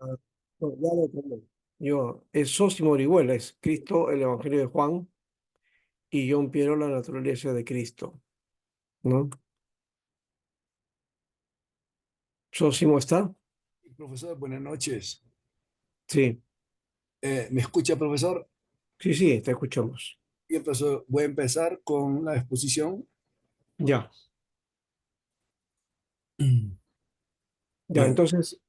Ah, no, ya lo tengo. Yo, es Sósimo Orihuela, es Cristo, el Evangelio de Juan, y John Piero, la naturaleza de Cristo, ¿no? ¿Sósimo está? Profesor, buenas noches. Sí, ¿Me escucha, profesor? sí, sí, te escuchamos. Bien, profesor, voy a empezar con la exposición. Ya, ya, Bueno, entonces,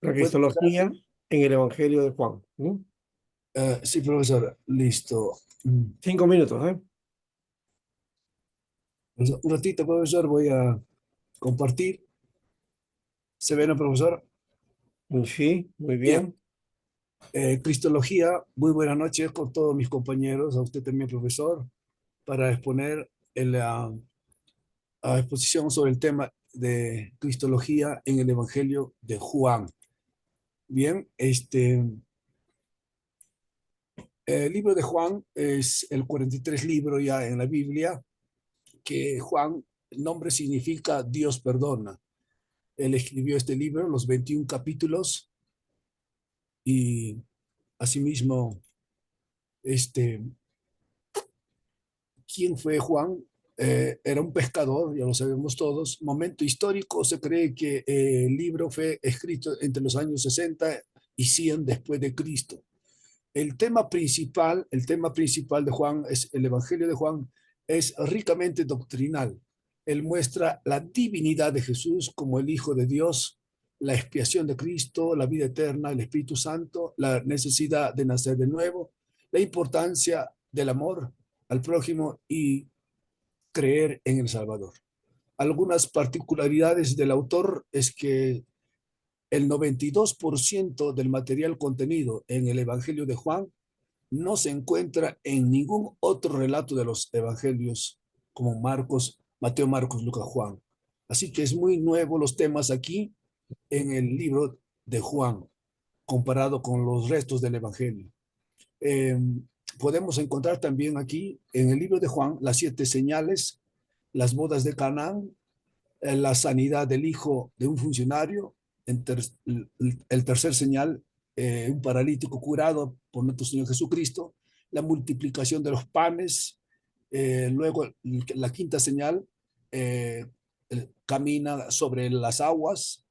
la ¿puedo empezar? cristología en el Evangelio de Juan, ¿no? Sí, profesor, listo. Mm. 5 minutos, ¿eh? Un ratito, profesor, voy a compartir. ¿Se ve, no, profesor? Sí, muy Bien. bien. Cristología, muy buenas noches con todos mis compañeros, a usted también, profesor, para exponer en la exposición sobre el tema de Cristología en el Evangelio de Juan. Bien, el libro de Juan es el 43 libro ya en la Biblia, que Juan, el nombre significa Dios perdona. Él escribió este libro, los 21 capítulos, y asimismo, este, ¿quién fue Juan? Era un pescador, ya lo sabemos todos. Momento histórico, se cree que el libro fue escrito entre los años 60 y 100 después de Cristo. El tema principal de Juan, es el Evangelio de Juan, es ricamente doctrinal. Él muestra la divinidad de Jesús como el Hijo de Dios, la expiación de Cristo, la vida eterna, el Espíritu Santo, la necesidad de nacer de nuevo, la importancia del amor al prójimo y creer en el Salvador. Algunas particularidades del autor es que el 92% del material contenido en el Evangelio de Juan no se encuentra en ningún otro relato de los evangelios como Marcos, Mateo, Marcos, Lucas, Juan. Así que es muy nuevo los temas aquí en el libro de Juan, comparado con los restos del evangelio. Eh, Podemos encontrar también aquí en el libro de Juan las 7 señales, las bodas de Canaán, la sanidad del hijo de un funcionario, el tercer señal, un paralítico curado por nuestro Señor Jesucristo, la multiplicación de los panes, luego la quinta señal, eh, camina sobre las aguas,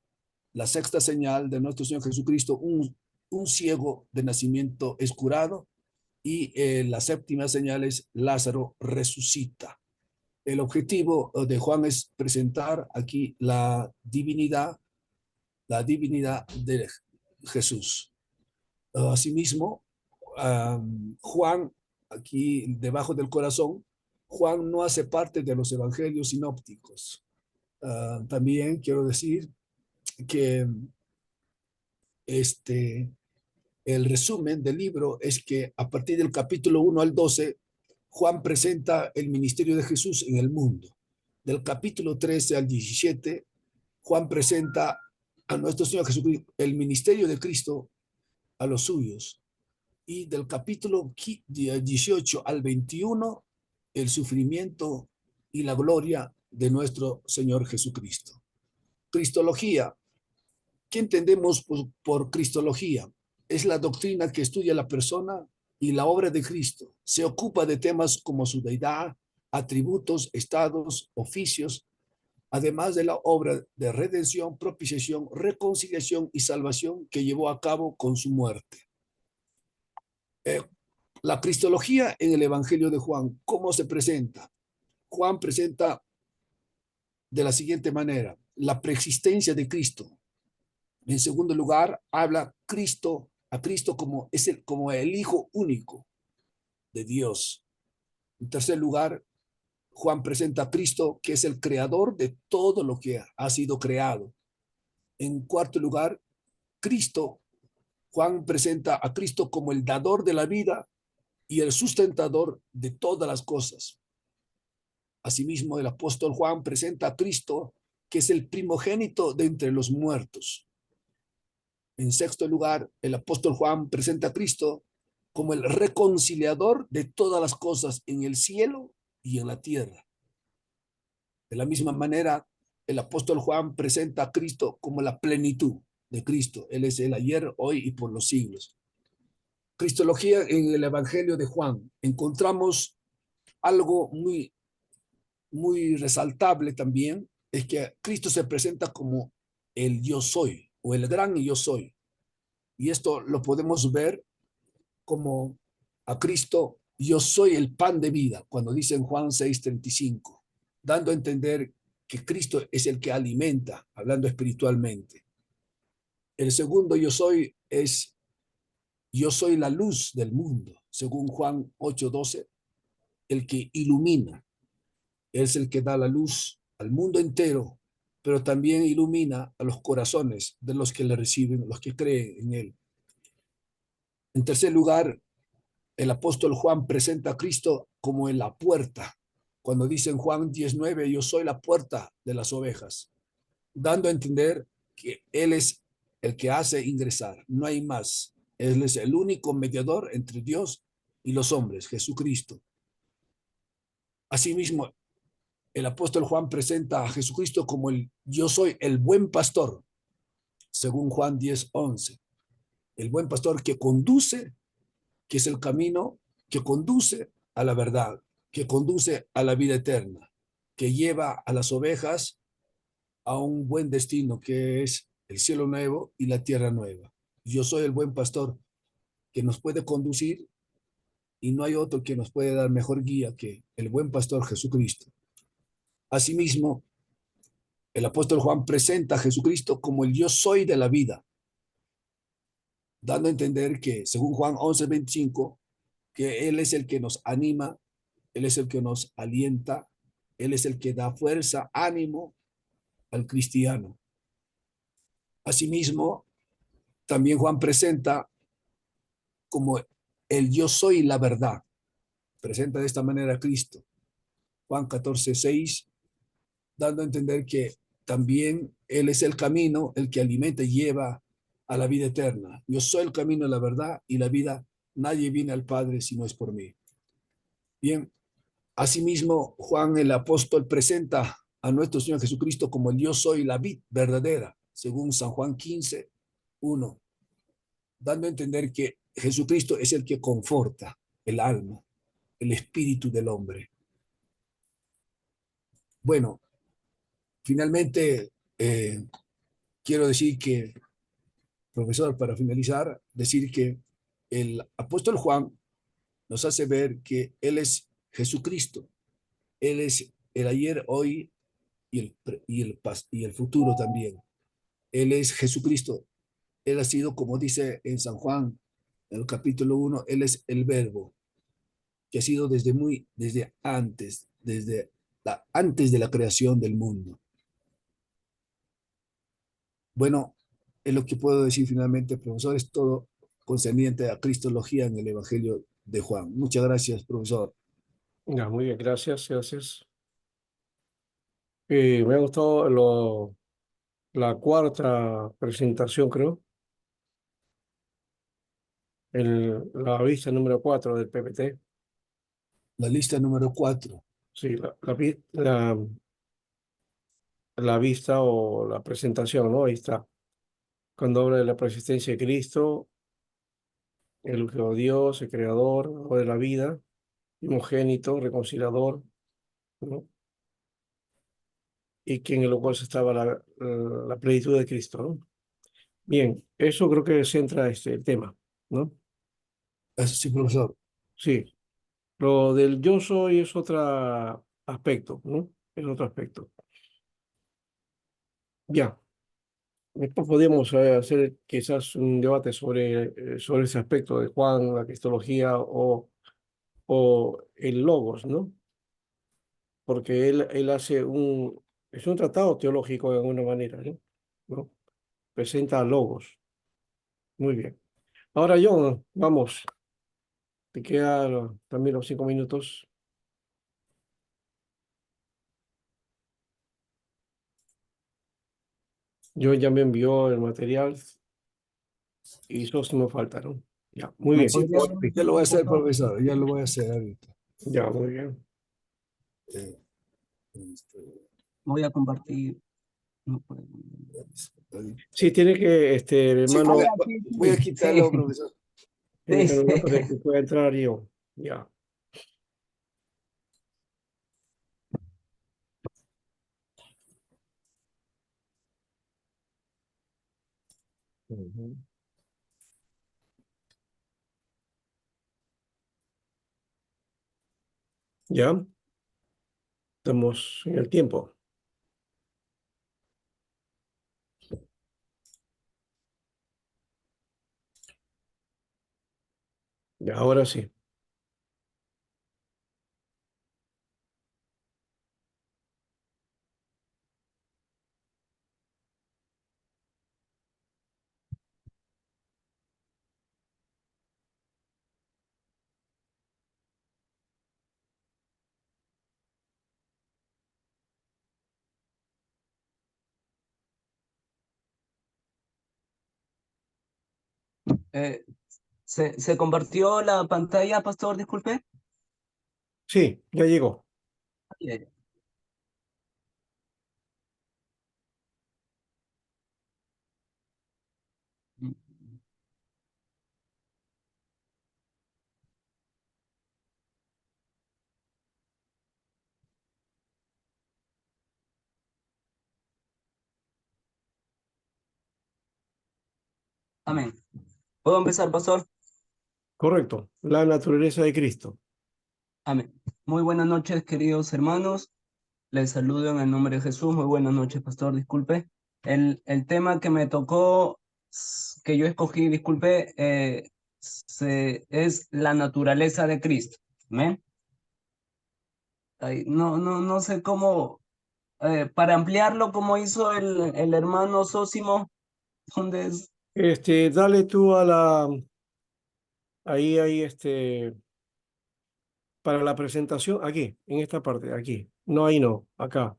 la sexta señal de nuestro Señor Jesucristo, un ciego de nacimiento es curado, y la séptima señal es Lázaro resucita. El objetivo de Juan es presentar aquí la divinidad de Jesús. Asimismo, Juan, aquí debajo del corazón, Juan no hace parte de los evangelios sinópticos. También quiero decir que este, el resumen del libro es que a partir del capítulo 1 al 12, Juan presenta el ministerio de Jesús en el mundo. Del capítulo 13 al 17, Juan presenta a nuestro Señor Jesucristo, el ministerio de Cristo a los suyos. Y del capítulo 18 al 21, el sufrimiento y la gloria de nuestro Señor Jesucristo. Cristología. ¿Qué entendemos por cristología? Es la doctrina que estudia la persona y la obra de Cristo. Se ocupa de temas como su deidad, atributos, estados, oficios, además de la obra de redención, propiciación, reconciliación y salvación que llevó a cabo con su muerte. Eh, la cristología en el Evangelio de Juan, ¿cómo se presenta? Juan presenta de la siguiente manera: la preexistencia de Cristo. En segundo lugar, habla a Cristo como el Hijo único de Dios. En tercer lugar, Juan presenta a Cristo que es el creador de todo lo que ha sido creado. En cuarto lugar, Cristo, Juan presenta a Cristo como el dador de la vida y el sustentador de todas las cosas. Asimismo, el apóstol Juan presenta a Cristo que es el primogénito de entre los muertos. En sexto lugar, el apóstol Juan presenta a Cristo como el reconciliador de todas las cosas en el cielo y en la tierra. De la misma manera, el apóstol Juan presenta a Cristo como la plenitud. de Cristo. Él es el ayer, hoy y por los siglos. Cristología en el Evangelio de Juan. Encontramos algo muy resaltable también, es que Cristo se presenta como el yo soy o el gran yo soy. Y esto lo podemos ver como a Cristo, yo soy el pan de vida, cuando dice en Juan 6:35, dando a entender que Cristo es el que alimenta, hablando espiritualmente. El segundo yo soy es, yo soy la luz del mundo, según Juan 8:12, el que ilumina, es el que da la luz al mundo entero, pero también ilumina a los corazones de los que le reciben, los que creen en él. En tercer lugar, el apóstol Juan presenta a Cristo como en la puerta, cuando dice en Juan 19, yo soy la puerta de las ovejas, dando a entender que Él es el que hace ingresar, no hay más. Él es el único mediador entre Dios y los hombres, Jesucristo. Asimismo, el apóstol Juan presenta a Jesucristo como el yo soy el buen pastor, según Juan 10:11. El buen pastor que conduce, que es el camino que conduce a la verdad, que conduce a la vida eterna, que lleva a las ovejas a un buen destino, que es el cielo nuevo y la tierra nueva. Yo soy el buen pastor que nos puede conducir y no hay otro que nos puede dar mejor guía que el buen pastor Jesucristo. Asimismo, el apóstol Juan presenta a Jesucristo como el yo soy de la vida, dando a entender que, según Juan 11:25, que Él es el que nos anima, Él es el que nos alienta, Él es el que da fuerza, ánimo al cristiano. Asimismo, también Juan presenta como el yo soy la verdad. Presenta de esta manera a Cristo. Juan 14:6, dando a entender que también Él es el camino, el que alimenta y lleva a la vida eterna. Yo soy el camino, la verdad y la vida. Nadie viene al Padre si no es por mí. Bien, asimismo, Juan el apóstol presenta a nuestro Señor Jesucristo como el yo soy la vid verdadera, según San Juan 15:1, dando a entender que Jesucristo es el que conforta el alma, el espíritu del hombre. Bueno, finalmente quiero decir que, profesor, para finalizar, decir que el apóstol Juan nos hace ver que Él es Jesucristo, Él es el ayer, hoy y el futuro también. Él es Jesucristo. Él ha sido, como dice en San Juan, en el capítulo 1, Él es el verbo, que ha sido desde antes, antes de la creación del mundo. Bueno, es lo que puedo decir finalmente, profesor, es todo concerniente a Cristología en el Evangelio de Juan. Muchas gracias, profesor. Ya, muy bien, gracias, gracias. Me ha gustado la cuarta presentación, creo, la vista número 4 del PPT. La lista número 4. Sí, la vista o la presentación, ¿no? Ahí está. Cuando habla de la preexistencia de Cristo, el único Dios, el creador o de la vida, primogénito, reconciliador, ¿no? Y que en el cual estaba la plenitud de Cristo, ¿no? Bien, eso creo que centra el tema, ¿no? Sí, profesor. Sí, lo del yo soy es otro aspecto, ¿no? Es otro aspecto. Ya, después podríamos hacer quizás un debate sobre ese aspecto de Juan, la cristología o el logos, ¿no? Porque él hace es un tratado teológico de alguna manera, ¿no? ¿No? Presenta logos. Muy bien. Ahora, John, vamos, te quedan también los 5 minutos. Yo ya me envió el material y eso sí me faltaron. Ya, muy bien. Sí, ya lo voy a hacer, profesor. Ya lo voy a hacer ahorita. Ya, muy bien. Eh, este, Voy a compartir. No puedo. Sí, tiene que, Sí, hermano, voy a quitarlo, Sí, profesor. tiene sí, que sí. anular para que pueda entrar yo. Ya. Ujú. Ya, estamos en el tiempo. Ya, ahora sí. Eh, ¿se compartió la pantalla, pastor? Disculpe. Sí, ya llegó. Eh, Amén. ¿Puedo empezar, pastor? Correcto. La naturaleza de Cristo. Amén. Muy buenas noches, queridos hermanos. Les saludo en el nombre de Jesús. Muy buenas noches, pastor. Disculpe. El tema que me tocó, que yo escogí, disculpe, es la naturaleza de Cristo. Amén. Ay, no sé cómo, para ampliarlo, como hizo el hermano Sósimo, donde es, Dale tú a la, ahí, para la presentación, aquí, en esta parte, aquí. No, ahí no, acá.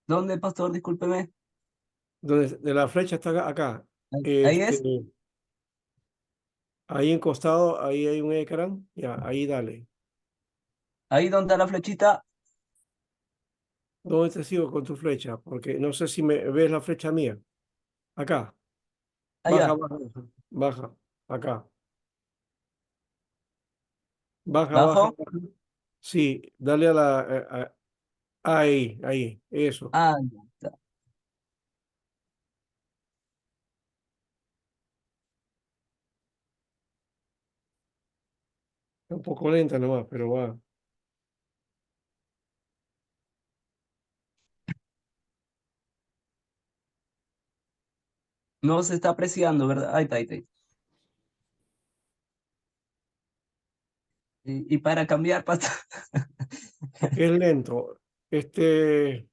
¿dónde, pastor? Discúlpeme. Donde de la flecha está acá, acá. Ahí es. Ahí encostado, ahí hay un ecrán. Ya, ahí dale. Ahí donde está la flechita. ¿Dónde te sigo con tu flecha? Porque no sé si me ves la flecha mía. Acá. Baja, Allá. baja, baja. Baja. Acá. Baja, baja, Bajo. baja. Sí, dale a la... ahí, ahí. Eso. Ah, ya está. Un poco lenta nomás, pero va. No se está apreciando, ¿verdad? Ahí está, ahí está. Y para cambiar, pastor. Es lento. Le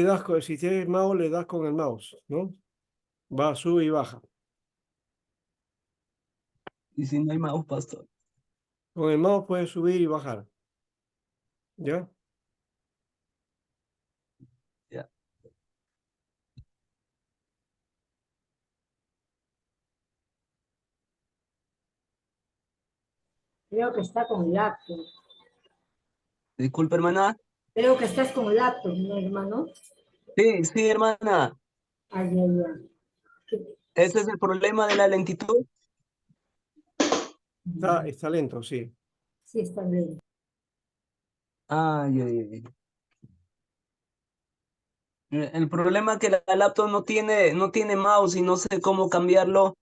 das si tienes mouse, le das con el mouse, ¿no? Va, sube y baja. Y si no hay mouse, pastor. Con el mouse puedes subir y bajar. ¿Ya? Ya. Creo que está con laptop. Disculpe, hermana. Creo que estás con laptop, ¿no, hermano? Sí, sí, hermana. Ay, ay, ay. Ese es el problema de la lentitud. Está lento, sí. Sí, está bien. Ay, ay, ay. El problema es que la laptop no tiene mouse y no sé cómo cambiarlo.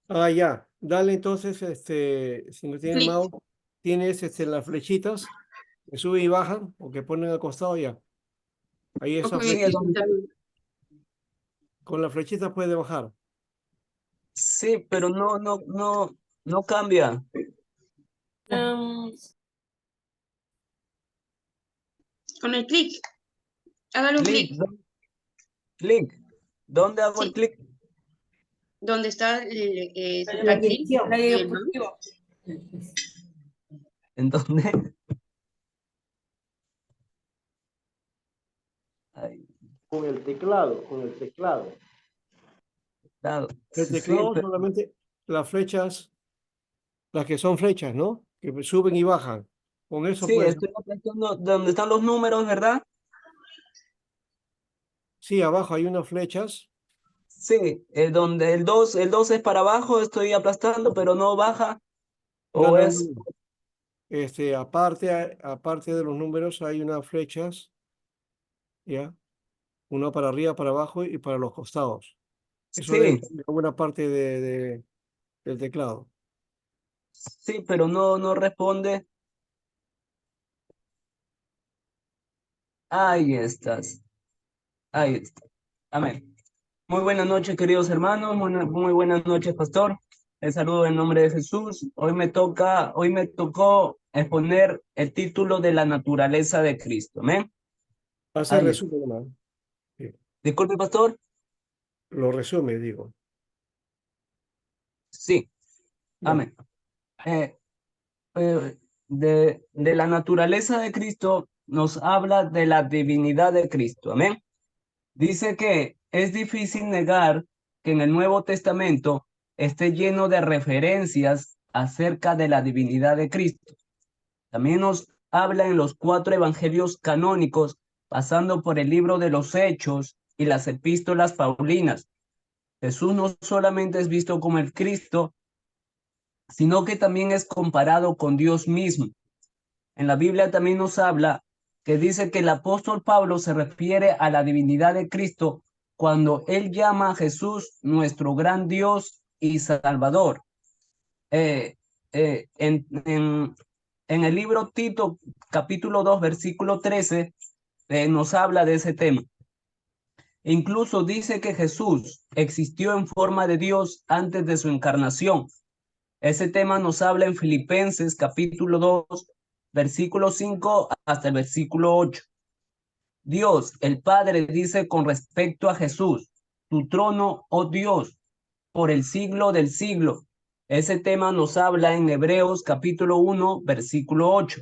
Ah, ya. Dale entonces, si no tienes Clic. mouse, tienes las flechitas que suben y bajan o que ponen al costado ya. Ahí Ok, esa Sí, aquí flechita, hermano. está bien. con la flechita puede bajar. Sí, pero no cambia. Um, con el clic, hágale un Clic, clic. clic. ¿Dónde hago el Sí, clic? donde está La el clic dirección. y el mouse. ¿En dónde? Ay, Con el teclado, con el teclado. claro. El Sí, teclado pero solamente las flechas, las que son flechas, ¿no? Que suben y bajan. Con eso Sí, pues, estoy aplastando donde están los números, ¿verdad? sí, abajo hay unas flechas. Sí, donde el 2 es para abajo, estoy aplastando, pero no baja, No, o no, no. es, Aparte de los números hay unas flechas, ¿ya? Una para arriba, para abajo y para los costados. Eso debe sí, ser una buena parte del teclado. sí, pero no responde. Ahí estás, ahí está. Amén. Muy buenas noches, queridos hermanos, muy buenas noches, pastor. Les saludo en nombre de Jesús. Hoy me tocó exponer el título de la naturaleza de Cristo. Amén. Hace Ahí está. resumen, hermano. Sí, Disculpe, pastor. lo resume, digo. Sí, Ya. amén. Eh, de la naturaleza de Cristo nos habla de la divinidad de Cristo. Amén. Dice que es difícil negar que en el Nuevo Testamento esté lleno de referencias acerca de la divinidad de Cristo. También nos habla en los 4 evangelios canónicos, pasando por el libro de los Hechos y las epístolas paulinas. Jesús no solamente es visto como el Cristo, sino que también es comparado con Dios mismo. En la Biblia también nos habla que dice que el apóstol Pablo se refiere a la divinidad de Cristo cuando él llama a Jesús nuestro gran Dios y Salvador. Eh, eh, en, en, en el libro Tito, capítulo 2 versículo 13, nos habla de ese tema. Incluso dice que Jesús existió en forma de Dios antes de su encarnación. Ese tema nos habla en Filipenses capítulo 2, versículo 5 hasta el versículo 8. Dios, el Padre, dice con respecto a Jesús, tu trono, oh Dios, por el siglo del siglo. Ese tema nos habla en Hebreos capítulo 1, versículo 8.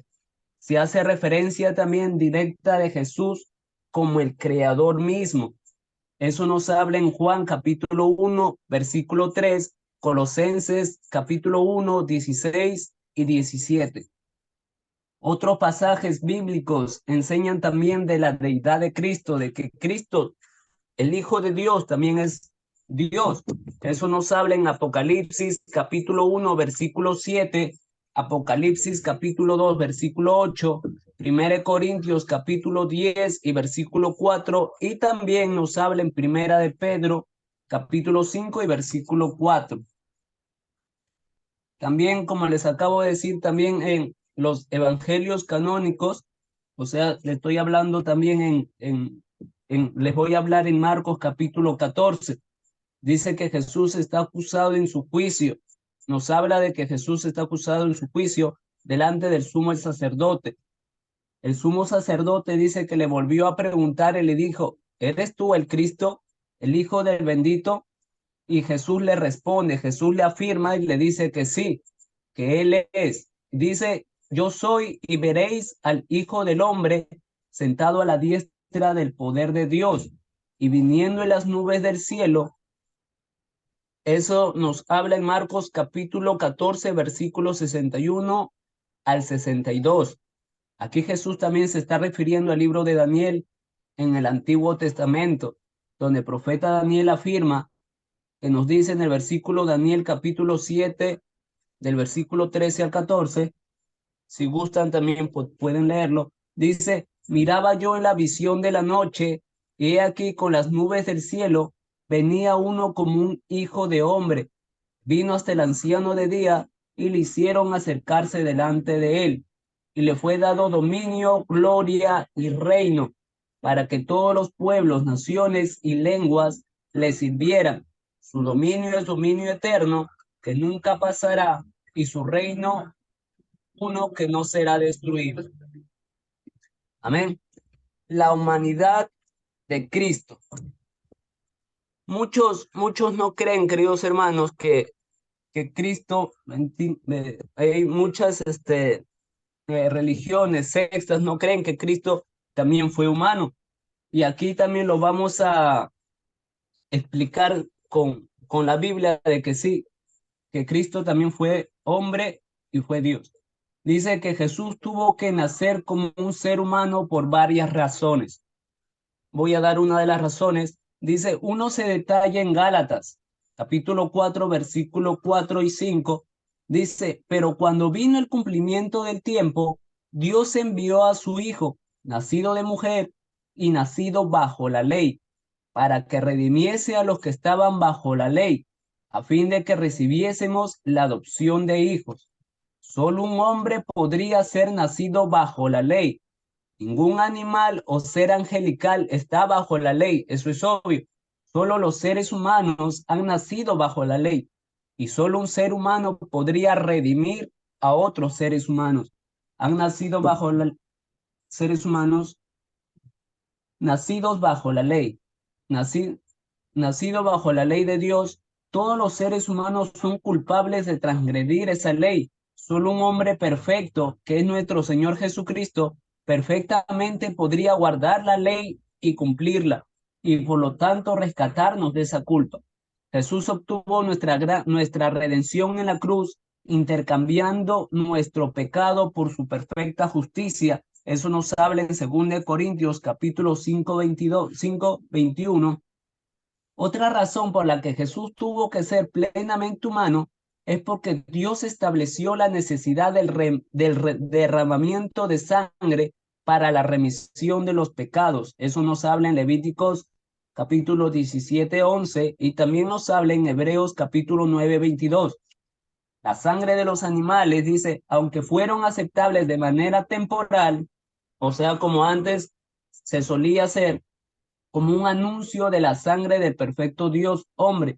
Se hace referencia también directa de Jesús como el creador mismo. Eso nos habla en Juan capítulo 1, versículo 3, Colosenses capítulo 1, 16 y 17. Otros pasajes bíblicos enseñan también de la deidad de Cristo, de que Cristo, el Hijo de Dios, también es Dios. Eso nos habla en Apocalipsis capítulo 1, versículo 7, Apocalipsis capítulo 2, versículo 8, 1 Corintios capítulo 10 y versículo 4, y también nos habla en Primera de Pedro capítulo 5 y versículo 4. También, como les acabo de decir, también en los evangelios canónicos, o sea, le estoy hablando también les voy a hablar en Marcos capítulo 14. Dice que Jesús está acusado en su juicio. Nos habla de que Jesús está acusado en su juicio delante del sumo sacerdote. El sumo sacerdote dice que le volvió a preguntar y le dijo, ¿eres tú el Cristo, el Hijo del bendito? Y Jesús le responde, Jesús le afirma y le dice que sí, que Él es. Dice, yo soy y veréis al Hijo del Hombre sentado a la diestra del poder de Dios y viniendo en las nubes del cielo. Eso nos habla en Marcos capítulo 14, versículos 61 al 62. Aquí Jesús también se está refiriendo al libro de Daniel en el Antiguo Testamento, donde el profeta Daniel afirma que nos dice en el versículo Daniel capítulo 7, del versículo 13 al 14, si gustan también pueden leerlo, dice, miraba yo en la visión de la noche, y he aquí con las nubes del cielo, venía uno como un hijo de hombre, vino hasta el anciano de día, y le hicieron acercarse delante de él, y le fue dado dominio, gloria y reino, para que todos los pueblos, naciones y lenguas le sirvieran. Su dominio es dominio eterno, que nunca pasará, y su reino uno que no será destruido. Amén. La humanidad de Cristo. Muchos no creen, queridos hermanos, que Cristo, hay muchas religiones, sectas, no creen que Cristo también fue humano. Y aquí también lo vamos a explicar con la Biblia de que sí, que Cristo también fue hombre y fue Dios. Dice que Jesús tuvo que nacer como un ser humano por varias razones. Voy a dar una de las razones. Dice, uno se detalla en Gálatas, capítulo 4, versículo 4 y 5. Dice, pero cuando vino el cumplimiento del tiempo, Dios envió a su Hijo, nacido de mujer y nacido bajo la ley, para que redimiese a los que estaban bajo la ley, a fin de que recibiésemos la adopción de hijos. Solo un hombre podría ser nacido bajo la ley. Ningún animal o ser angelical está bajo la ley, eso es obvio. Solo los seres humanos han nacido bajo la ley y solo un ser humano podría redimir a otros seres humanos. Han nacido bajo la seres humanos nacidos bajo la ley. Naci, nacido bajo la ley de Dios, todos los seres humanos son culpables de transgredir esa ley. Solo un hombre perfecto, que es nuestro Señor Jesucristo, perfectamente podría guardar la ley y cumplirla, y por lo tanto rescatarnos de esa culpa. Jesús obtuvo nuestra redención en la cruz, intercambiando nuestro pecado por su perfecta justicia. Eso nos habla en 2 Corintios capítulo 5:21. Otra razón por la que Jesús tuvo que ser plenamente humano es porque Dios estableció la necesidad del derramamiento de sangre para la remisión de los pecados. Eso nos habla en Levíticos capítulo 17:11 y también nos habla en Hebreos capítulo 9:22. La sangre de los animales, dice, aunque fueron aceptables de manera temporal, o sea, como antes se solía hacer, como un anuncio de la sangre del perfecto Dios hombre,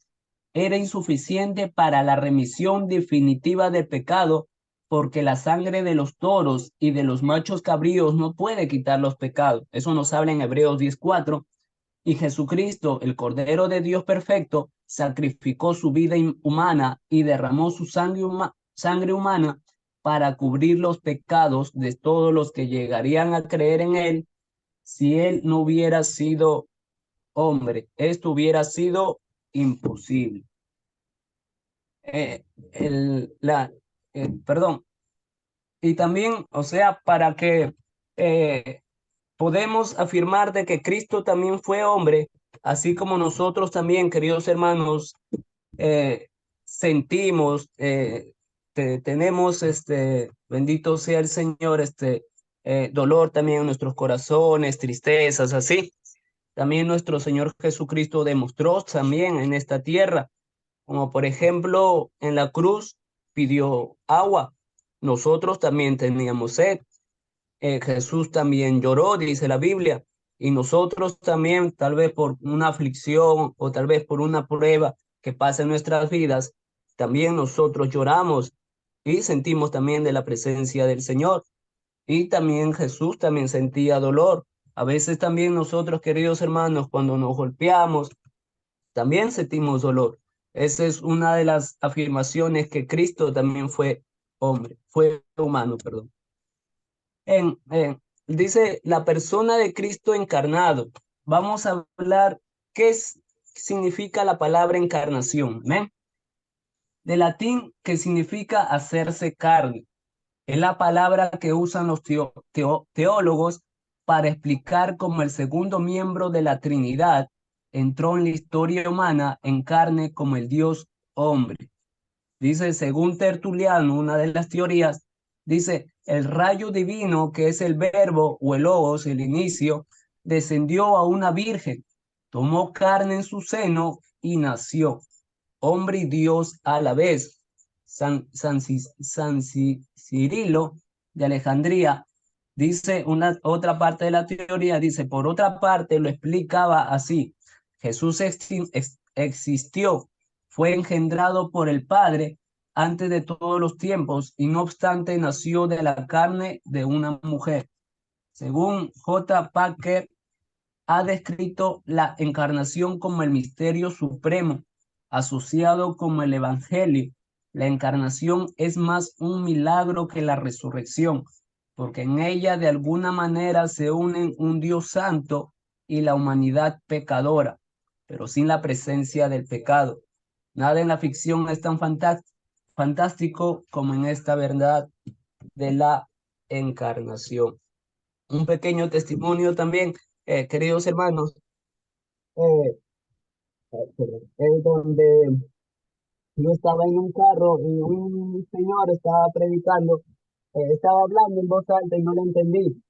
era insuficiente para la remisión definitiva del pecado, porque la sangre de los toros y de los machos cabríos no puede quitar los pecados. Eso nos habla en Hebreos 10:4. Y Jesucristo, el Cordero de Dios perfecto, sacrificó su vida humana y derramó su sangre humana para cubrir los pecados de todos los que llegarían a creer en él si él no hubiera sido hombre. Esto hubiera sido imposible. Eh, el, la, perdón. Y también, o sea, para que podemos afirmar de que Cristo también fue hombre, así como nosotros también, queridos hermanos, eh, sentimos, tenemos, bendito sea el Señor, dolor también en nuestros corazones, tristezas, así. También nuestro Señor Jesucristo demostró también en esta tierra, como por ejemplo en la cruz pidió agua. Nosotros también teníamos sed. Jesús también lloró, dice la Biblia, y nosotros también, tal vez por una aflicción o tal vez por una prueba que pasa en nuestras vidas, también nosotros lloramos y sentimos también de la presencia del Señor. Y también Jesús también sentía dolor. A veces también nosotros, queridos hermanos, cuando nos golpeamos, también sentimos dolor. Esa es una de las afirmaciones que Cristo también fue hombre, fue humano, perdón. Dice la persona de Cristo encarnado. Vamos a hablar significa la palabra encarnación. ¿Ven? De latín, que significa hacerse carne. Es la palabra que usan los teólogos para explicar cómo el segundo miembro de la Trinidad entró en la historia humana en carne como el Dios hombre. Dice, según Tertuliano, una de las teorías, dice, el rayo divino, que es el verbo o el logos, el inicio, descendió a una virgen, tomó carne en su seno y nació, hombre y Dios a la vez. San Cirilo de Alejandría dice otra parte de la teoría, dice, por otra parte lo explicaba así, Jesús existió, fue engendrado por el Padre antes de todos los tiempos y no obstante nació de la carne de una mujer. Según J. Packer, ha descrito la encarnación como el misterio supremo, asociado como el Evangelio. La encarnación es más un milagro que la resurrección, porque en ella de alguna manera se unen un Dios santo y la humanidad pecadora, pero sin la presencia del pecado. Nada en la ficción es tan fantástico como en esta verdad de la encarnación. Un pequeño testimonio también, queridos hermanos, eh, donde yo estaba en un carro y un señor estaba predicando, estaba hablando en voz alta y no lo entendí.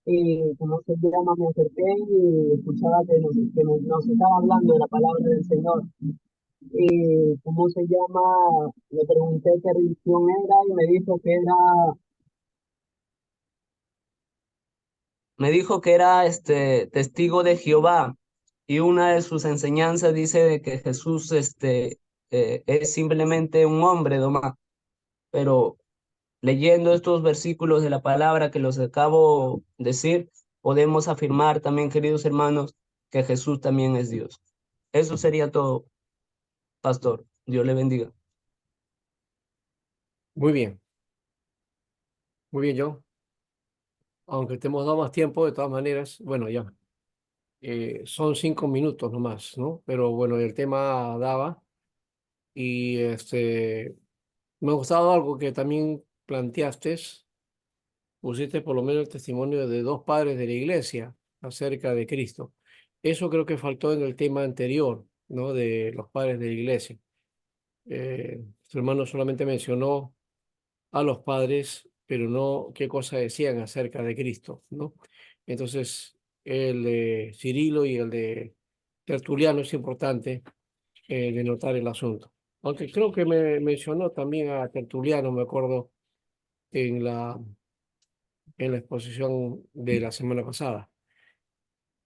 Y como se llama, me acerqué y escuchaba que nos estaba hablando de la palabra del Señor. Y cómo se llama, le pregunté qué religión era y me dijo que era testigo de Jehová. Y una de sus enseñanzas dice de que Jesús es simplemente un hombre, nomás. Pero leyendo estos versículos de la palabra que los acabo de decir, podemos afirmar también, queridos hermanos, que Jesús también es Dios. Eso sería todo, pastor. Dios le bendiga. Muy bien, John. Aunque te hemos dado más tiempo, de todas maneras, bueno, ya, son 5 minutos nomás, ¿no? Pero bueno, el tema daba y me ha gustado algo que también planteaste, pusiste por lo menos el testimonio de dos padres de la iglesia acerca de Cristo. Eso creo que faltó en el tema anterior, ¿no? De los padres de la iglesia. Su hermano solamente mencionó a los padres, pero no qué cosa decían acerca de Cristo, ¿no? Entonces, el de Cirilo y el de Tertuliano es importante denotar el asunto. Aunque creo que me mencionó también a Tertuliano, me acuerdo, en la exposición de la semana pasada.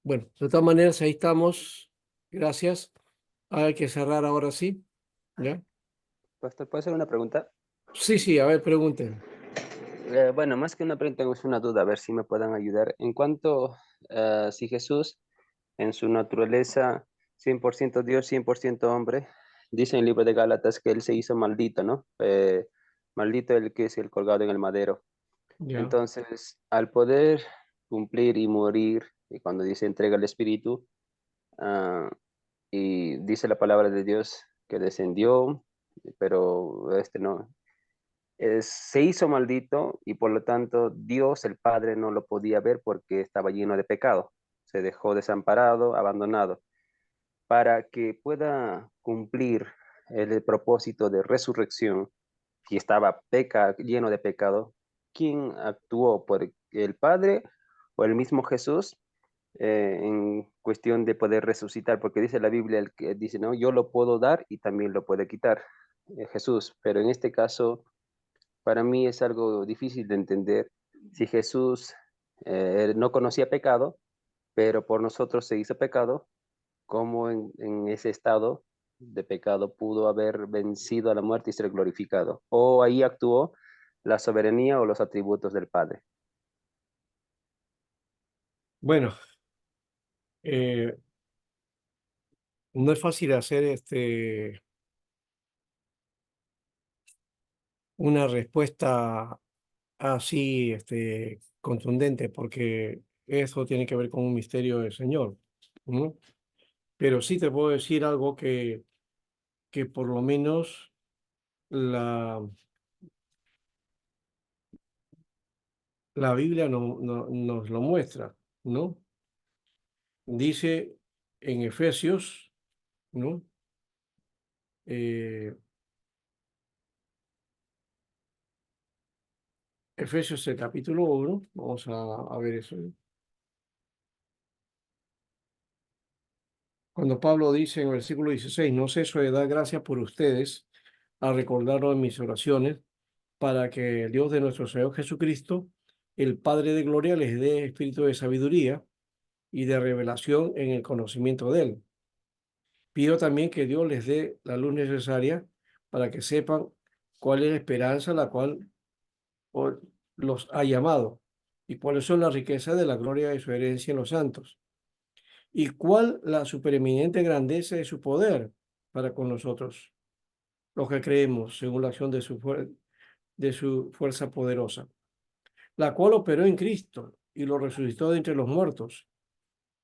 Bueno, de todas maneras, ahí estamos. Gracias. Hay que cerrar ahora sí, ¿ya? Pastor, ¿puedo hacer una pregunta? Sí, sí, a ver, pregunten. Bueno, más que una pregunta, es una duda, a ver si me puedan ayudar. En cuanto si Jesús, en su naturaleza, 100% Dios, 100% hombre, dice en el libro de Gálatas que él se hizo maldito, ¿no? Maldito el que es el colgado en el madero. Ya. Entonces, al poder cumplir y morir, y cuando dice entrega el Espíritu, ah, y dice la palabra de Dios que descendió, pero no. Se hizo maldito y por lo tanto Dios el Padre no lo podía ver porque estaba lleno de pecado. Se dejó desamparado, abandonado. Para que pueda cumplir el propósito de resurrección, si estaba lleno de pecado, ¿quién actuó? ¿Por el Padre o el mismo Jesús en cuestión de poder resucitar? Porque dice la Biblia, el que dice, no, yo lo puedo dar y también lo puede quitar, Jesús. Pero en este caso para mí es algo difícil de entender. Si Jesús no conocía pecado, pero por nosotros se hizo pecado, ¿cómo en ese estado de pecado pudo haber vencido a la muerte y ser glorificado? ¿O ahí actuó la soberanía o los atributos del Padre? Bueno, eh, no es fácil hacer una respuesta así contundente, porque eso tiene que ver con un misterio del Señor, ¿no? Pero sí te puedo decir algo que por lo menos la, la Biblia nos lo muestra, ¿no? Dice en Efesios, ¿no? Eh, Efesios el capítulo 1, vamos a ver eso. Cuando Pablo dice en el versículo 16, no ceso de dar gracias por ustedes, a recordarlo en mis oraciones, para que el Dios de nuestro Señor Jesucristo, el Padre de gloria, les dé espíritu de sabiduría y de revelación en el conocimiento de Él. Pido también que Dios les dé la luz necesaria para que sepan cuál es la esperanza a la cual los ha llamado y cuáles son las riquezas de la gloria de su herencia en los santos y cuál la supereminente grandeza de su poder para con nosotros, los que creemos según la acción de su fuerza poderosa, la cual operó en Cristo y lo resucitó de entre los muertos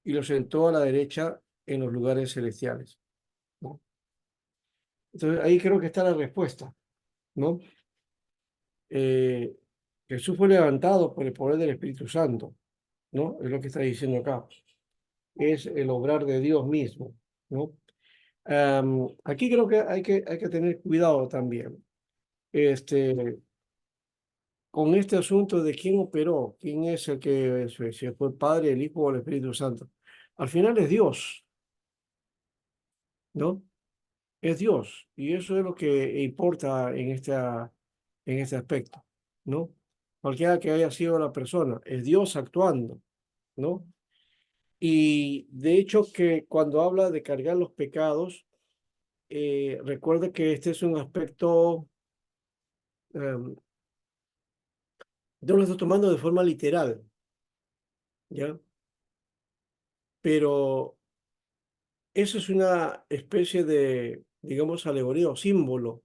y lo sentó a la derecha en los lugares celestiales, ¿no? Entonces ahí creo que está la respuesta, ¿no? Eh, Jesús fue levantado por el poder del Espíritu Santo, ¿no? Es lo que está diciendo acá. Es el obrar de Dios mismo, ¿no? Aquí creo que hay que tener cuidado también. Con este asunto de quién operó, quién es el que si fue el Padre, el Hijo o el Espíritu Santo. Al final es Dios, ¿no? Es Dios. Y eso es lo que importa en este aspecto, ¿no? Cualquiera que haya sido la persona, es Dios actuando, ¿no? Y de hecho que cuando habla de cargar los pecados, recuerda que este es un aspecto, em, yo lo estoy tomando de forma literal, ¿ya? Pero eso es una especie de, digamos, alegoría o símbolo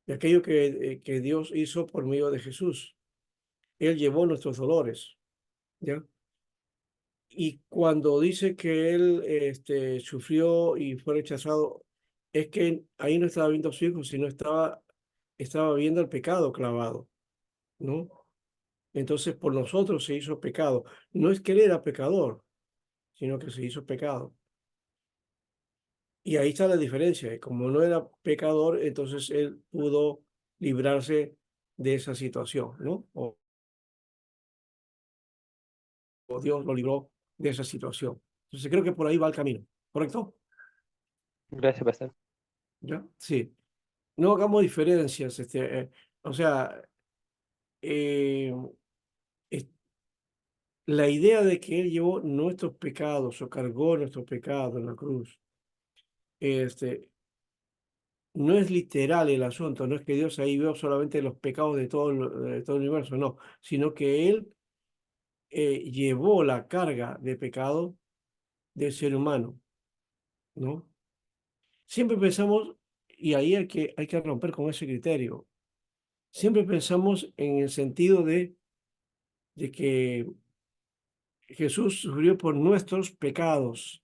de aquello que Dios hizo por medio de Jesús. Él llevó nuestros dolores, ¿ya? Y cuando dice que Él sufrió y fue rechazado, es que ahí no estaba viendo a su hijo, sino estaba viendo el pecado clavado, ¿no? Entonces por nosotros se hizo pecado. No es que Él era pecador, sino que se hizo pecado. Y ahí está la diferencia. Como no era pecador, entonces él pudo librarse de esa situación, ¿no? O Dios lo libró de esa situación. Entonces creo que por ahí va el camino, ¿correcto? Gracias, pastor. ¿Ya? Sí. No hagamos diferencias. O sea, eh, es- la idea de que él llevó nuestros pecados o cargó nuestros pecados en la cruz, este, no es literal el asunto, no es que Dios ahí vio solamente los pecados de todo el universo, no, sino que Él llevó la carga de pecado del ser humano, ¿no? Siempre pensamos, y ahí hay que romper con ese criterio, siempre pensamos en el sentido de que Jesús sufrió por nuestros pecados,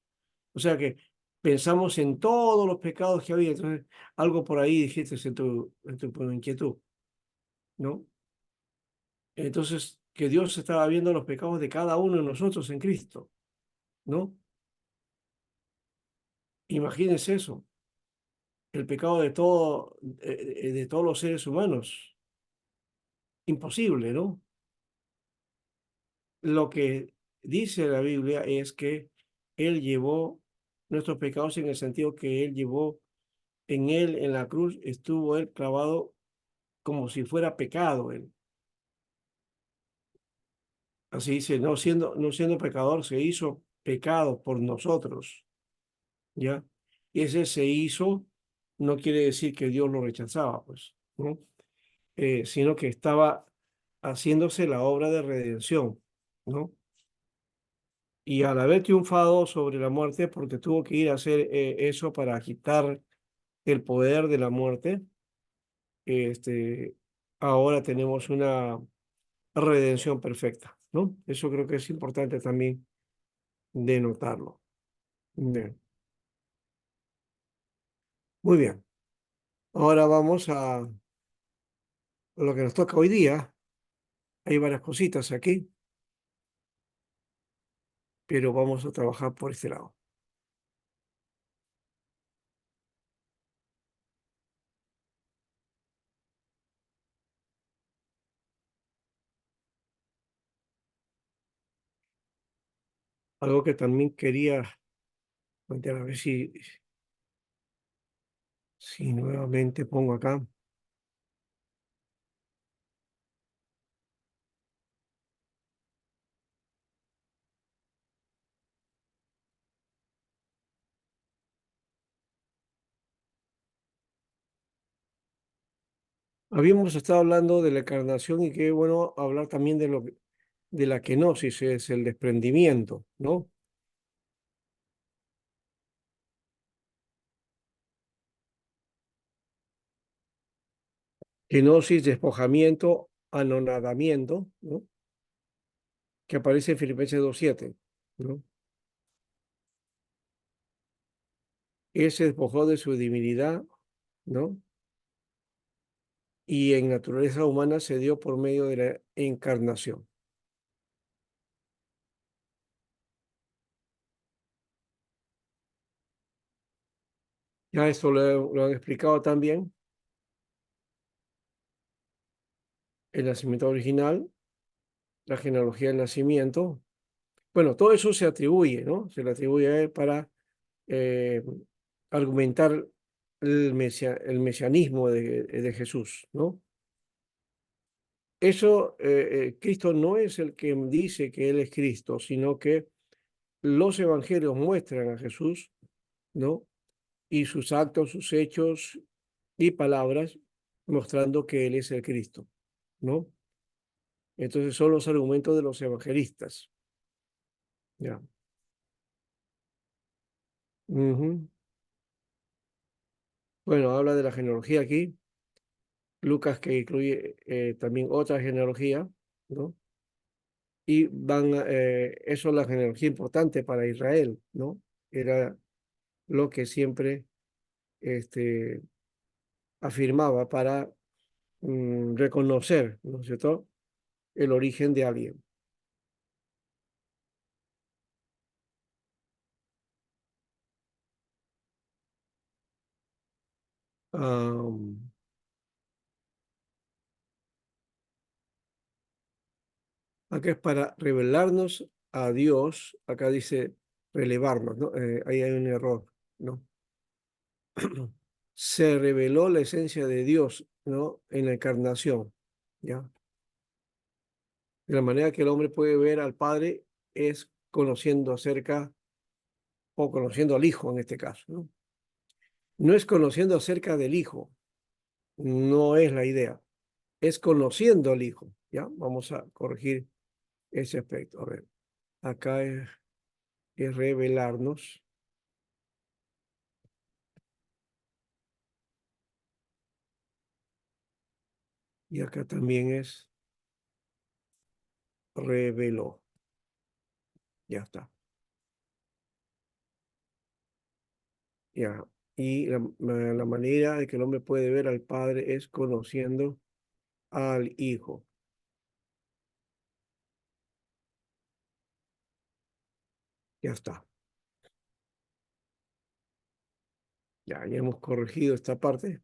o sea que pensamos en todos los pecados que había, entonces algo por ahí dijiste en tu inquietud, ¿no? Entonces, que Dios estaba viendo los pecados de cada uno de nosotros en Cristo, ¿no? Imagínense eso, el pecado de todos los seres humanos. Imposible, ¿no? Lo que dice la Biblia es que Él llevó nuestros pecados en el sentido que Él llevó en Él, en la cruz, estuvo Él clavado como si fuera pecado Él. Así dice, no siendo pecador, se hizo pecado por nosotros. ¿Ya? Y ese se hizo no quiere decir que Dios lo rechazaba, pues, ¿no? Sino que estaba haciéndose la obra de redención, ¿no? Y al haber triunfado sobre la muerte, porque tuvo que ir a hacer eso para quitar el poder de la muerte, este, ahora tenemos una redención perfecta, ¿no? Eso creo que es importante también de notarlo. Bien. Muy bien. Ahora vamos a lo que nos toca hoy día. Hay varias cositas aquí, pero vamos a trabajar por este lado. Algo que también quería plantear, a ver si nuevamente pongo acá. Habíamos estado hablando de la encarnación y qué bueno hablar también de la kenosis, es el desprendimiento, ¿no? Kenosis, despojamiento, anonadamiento, ¿no? Que aparece en Filipenses 2:7, ¿no? Él se despojó de su divinidad, ¿no? y en naturaleza humana se dio por medio de la encarnación. Ya esto lo han explicado también. El nacimiento original, la genealogía del nacimiento. Bueno, todo eso se atribuye, ¿no? Se le atribuye a él para eh, argumentar el mesianismo de Jesús, ¿no? Eso, Cristo no es el que dice que Él es Cristo, sino que los evangelios muestran a Jesús, ¿no? Y sus actos, sus hechos y palabras mostrando que Él es el Cristo, ¿no? Entonces son los argumentos de los evangelistas, ¿ya? Ujú. Bueno, habla de la genealogía aquí, Lucas que incluye también otra genealogía, ¿no? Y eso es la genealogía importante para Israel, ¿no? Era lo que siempre este, afirmaba para reconocer, ¿no es cierto?, el origen de alguien. Am, Acá es para revelarnos a Dios, acá dice relevarnos, ¿no? Ahí hay un error, ¿no? Se reveló la esencia de Dios, ¿no? En la encarnación, ¿ya? De la manera que el hombre puede ver al Padre es conociendo acerca, o conociendo al Hijo en este caso, ¿no? No es conociendo acerca del Hijo, no es la idea, es conociendo al Hijo, ¿ya? Vamos a corregir ese aspecto. A ver, acá es revelarnos y acá también es reveló, ya está, ya. Y la manera de que el hombre puede ver al Padre es conociendo al Hijo, ya está. Ya hemos corregido esta parte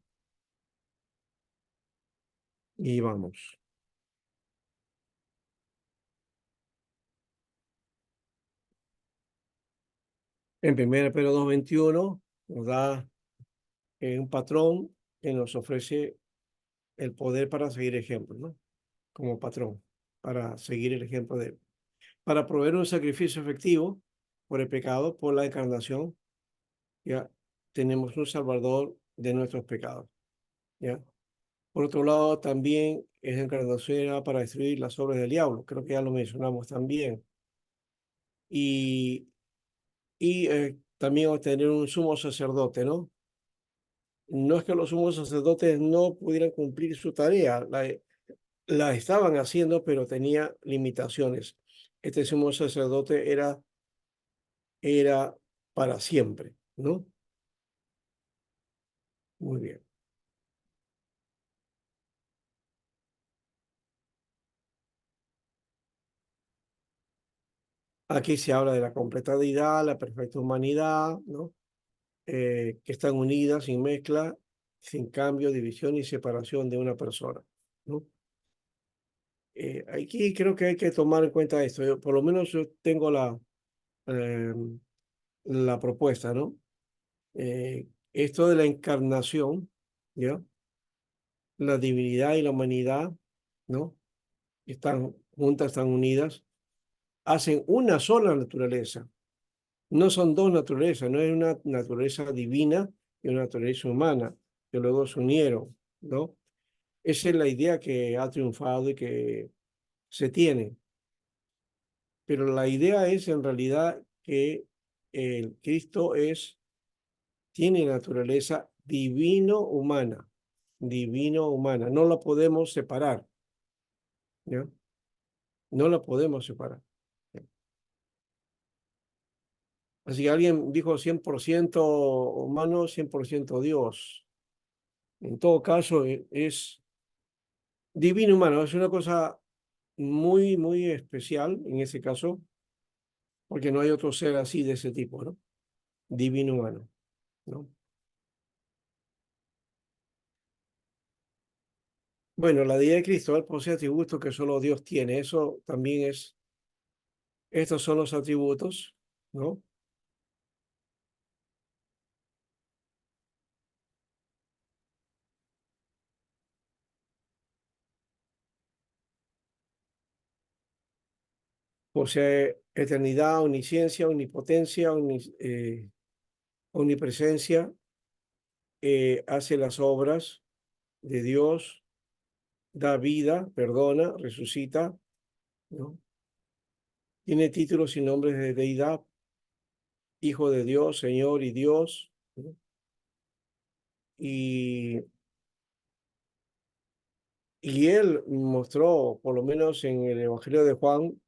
y vamos. En 1 Pedro 2:21 nos da un patrón que nos ofrece el poder para seguir ejemplos, ¿no? Como patrón, para seguir el ejemplo de él. Para proveer un sacrificio efectivo por el pecado, por la encarnación, ya tenemos un salvador de nuestros pecados, ¿ya? Por otro lado, también es encarnación era para destruir las obras del diablo, creo que ya lo mencionamos también. Y, y también obtener un sumo sacerdote, ¿no? No es que los sumos sacerdotes no pudieran cumplir su tarea, la estaban haciendo, pero tenía limitaciones. Este sumo sacerdote era para siempre, ¿no? Muy bien. Aquí se habla de la completa deidad, la perfecta humanidad, ¿no? Que están unidas sin mezcla, sin cambio, división y separación de una persona, ¿no? Aquí creo que hay que tomar en cuenta esto. Por lo menos yo tengo eh, la propuesta, ¿no? Esto de la encarnación, ¿ya? La divinidad y la humanidad, ¿no? Están juntas, están unidas, hacen una sola naturaleza. No son dos naturalezas, no es una naturaleza divina y una naturaleza humana, que luego se unieron, ¿no? Esa es la idea que ha triunfado y que se tiene. Pero la idea es en realidad que el Cristo tiene naturaleza divino-humana, divino-humana. No la podemos separar, ¿ya? No la podemos separar. Así que alguien dijo 100% humano, 100% Dios. En todo caso, es Divino humano es una cosa muy, muy especial en ese caso, porque no hay otro ser así de ese tipo, ¿no? Divino humano, ¿no? Bueno, la deidad de Cristo, Él posee atributos que solo Dios tiene. Eso también es, estos son los atributos, ¿no? Posee eternidad, omnisciencia, omnipotencia, omnipresencia, hace las obras de Dios, da vida, perdona, resucita, ¿no? Tiene títulos y nombres de deidad, Hijo de Dios, Señor y Dios, ¿no? Y, y él mostró, por lo menos en el Evangelio de Juan,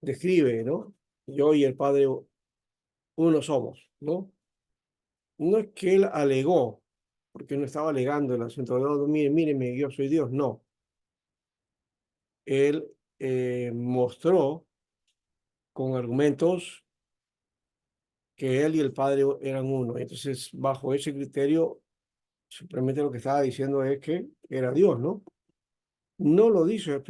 describe, ¿no? Yo y el Padre uno somos, ¿no? No es que él alegó, porque no estaba alegando el asunto, no, miren, mírenme, yo soy Dios, no. Él mostró con argumentos que él y el Padre eran uno. Entonces, bajo ese criterio, simplemente lo que estaba diciendo es que era Dios, ¿no? No lo dice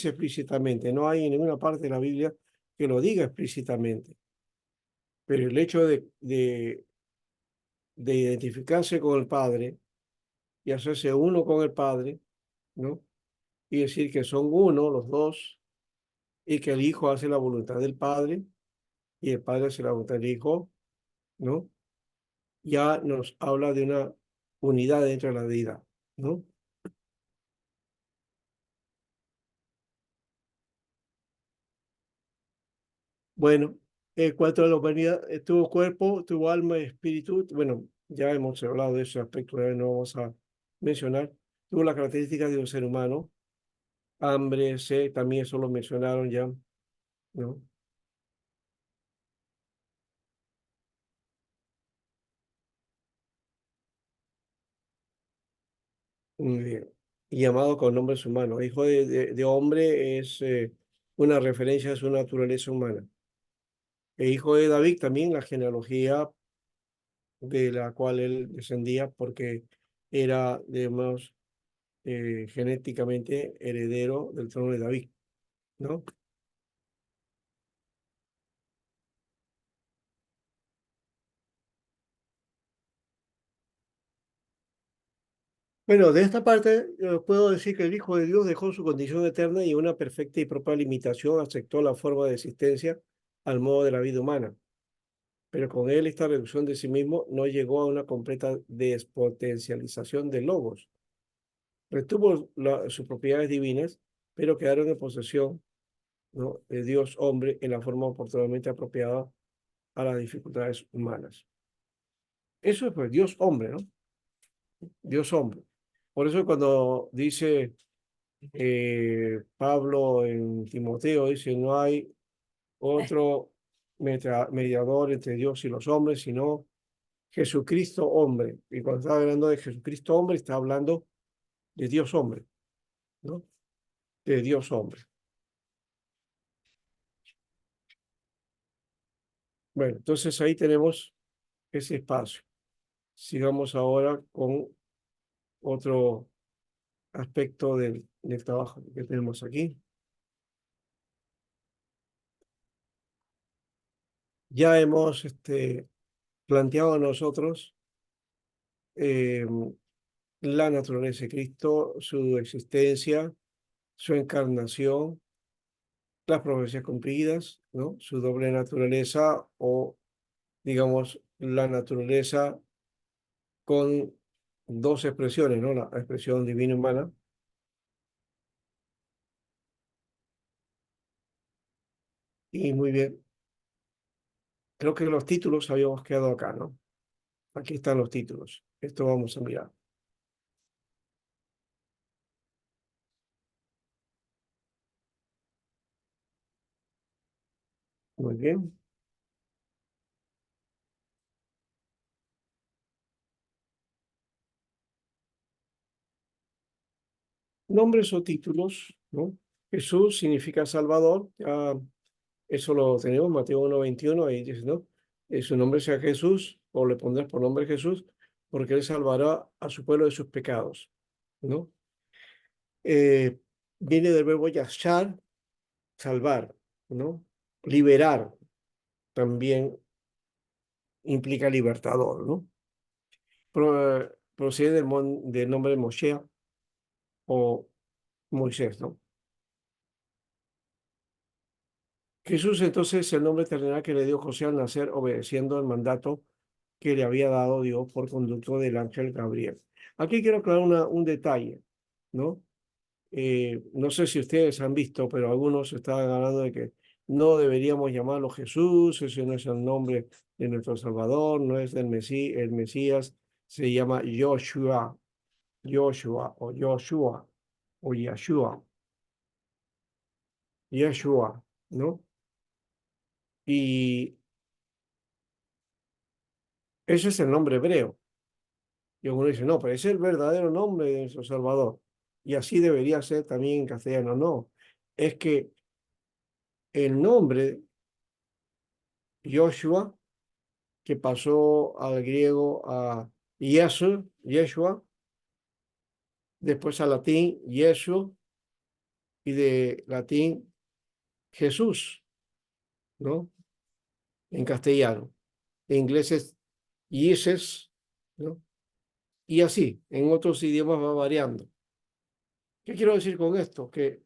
explícitamente, no hay en ninguna parte de la Biblia que lo diga explícitamente, pero el hecho de identificarse con el Padre y hacerse uno con el Padre, ¿no? Y decir que son uno los dos y que el Hijo hace la voluntad del Padre y el Padre hace la voluntad del Hijo, ¿no? Ya nos habla de una unidad dentro de la deidad, ¿no? Bueno, en cuanto a la humanidad, tuvo cuerpo, tuvo alma y espíritu. Bueno, ya hemos hablado de ese aspecto, no vamos a mencionar. Tuvo las características de un ser humano, hambre, sed, también eso lo mencionaron ya, ¿no? Muy bien. Y llamado con nombres humanos. Hijo de hombre es una referencia a su naturaleza humana. E hijo de David también, la genealogía de la cual él descendía, porque era, digamos, genéticamente heredero del trono de David, ¿no? Bueno, de esta parte puedo decir que el Hijo de Dios dejó su condición eterna y una perfecta y propia limitación aceptó la forma de existencia al modo de la vida humana. Pero con él esta reducción de sí mismo no llegó a una completa despotencialización del logos. Retuvo sus propiedades divinas, pero quedaron en posesión, ¿no?, de Dios hombre en la forma oportunamente apropiada a las dificultades humanas. Eso es pues Dios hombre, ¿no? Dios hombre. Por eso cuando dice Pablo en Timoteo, dice, no hay otro mediador entre Dios y los hombres, sino Jesucristo hombre. Y cuando está hablando de Jesucristo hombre, está hablando de Dios hombre, ¿no? De Dios hombre. Bueno, entonces ahí tenemos ese espacio. Sigamos ahora con otro aspecto del trabajo que tenemos aquí. Ya hemos planteado a nosotros eh, la naturaleza de Cristo, su existencia, su encarnación, las profecías cumplidas, ¿no? Su doble naturaleza o, digamos, la naturaleza con dos expresiones, ¿no? La expresión divina y humana. Y muy bien, creo que los títulos habíamos quedado acá, ¿no? Aquí están los títulos. Esto vamos a mirar. Muy bien. nombres o títulos, ¿no? Jesús significa Salvador, ya eso lo tenemos, Mateo 1:21, ahí dice, ¿no? Su nombre sea Jesús, o le pondrás por nombre Jesús, porque él salvará a su pueblo de sus pecados, ¿no? Eh, Viene del verbo yashar, salvar, ¿no? Liberar también implica libertador, ¿no? Procede del nombre de Moshe o Moisés, ¿no? Jesús entonces es el nombre terrenal que le dio José al nacer, obedeciendo el mandato que le había dado Dios por conducto del ángel Gabriel. Aquí quiero aclarar un detalle, ¿no? No sé si ustedes han visto, pero algunos estaban hablando de que no deberíamos llamarlo Jesús, ese no es el nombre de nuestro Salvador, no es el Mesías, se llama Joshua, Joshua o Joshua o Yeshua, Yeshua, ¿no? Y ese es el nombre hebreo. Y uno dice, no, pero ese es el verdadero nombre de nuestro Salvador. Y así debería ser también en castellano. No, es que el nombre Joshua, que pasó al griego a Yeshua, después al latín Yeshua y de latín Jesús, ¿no? En castellano. En inglés es Jesus, ¿no? Y así, en otros idiomas va variando. ¿Qué quiero decir con esto? Que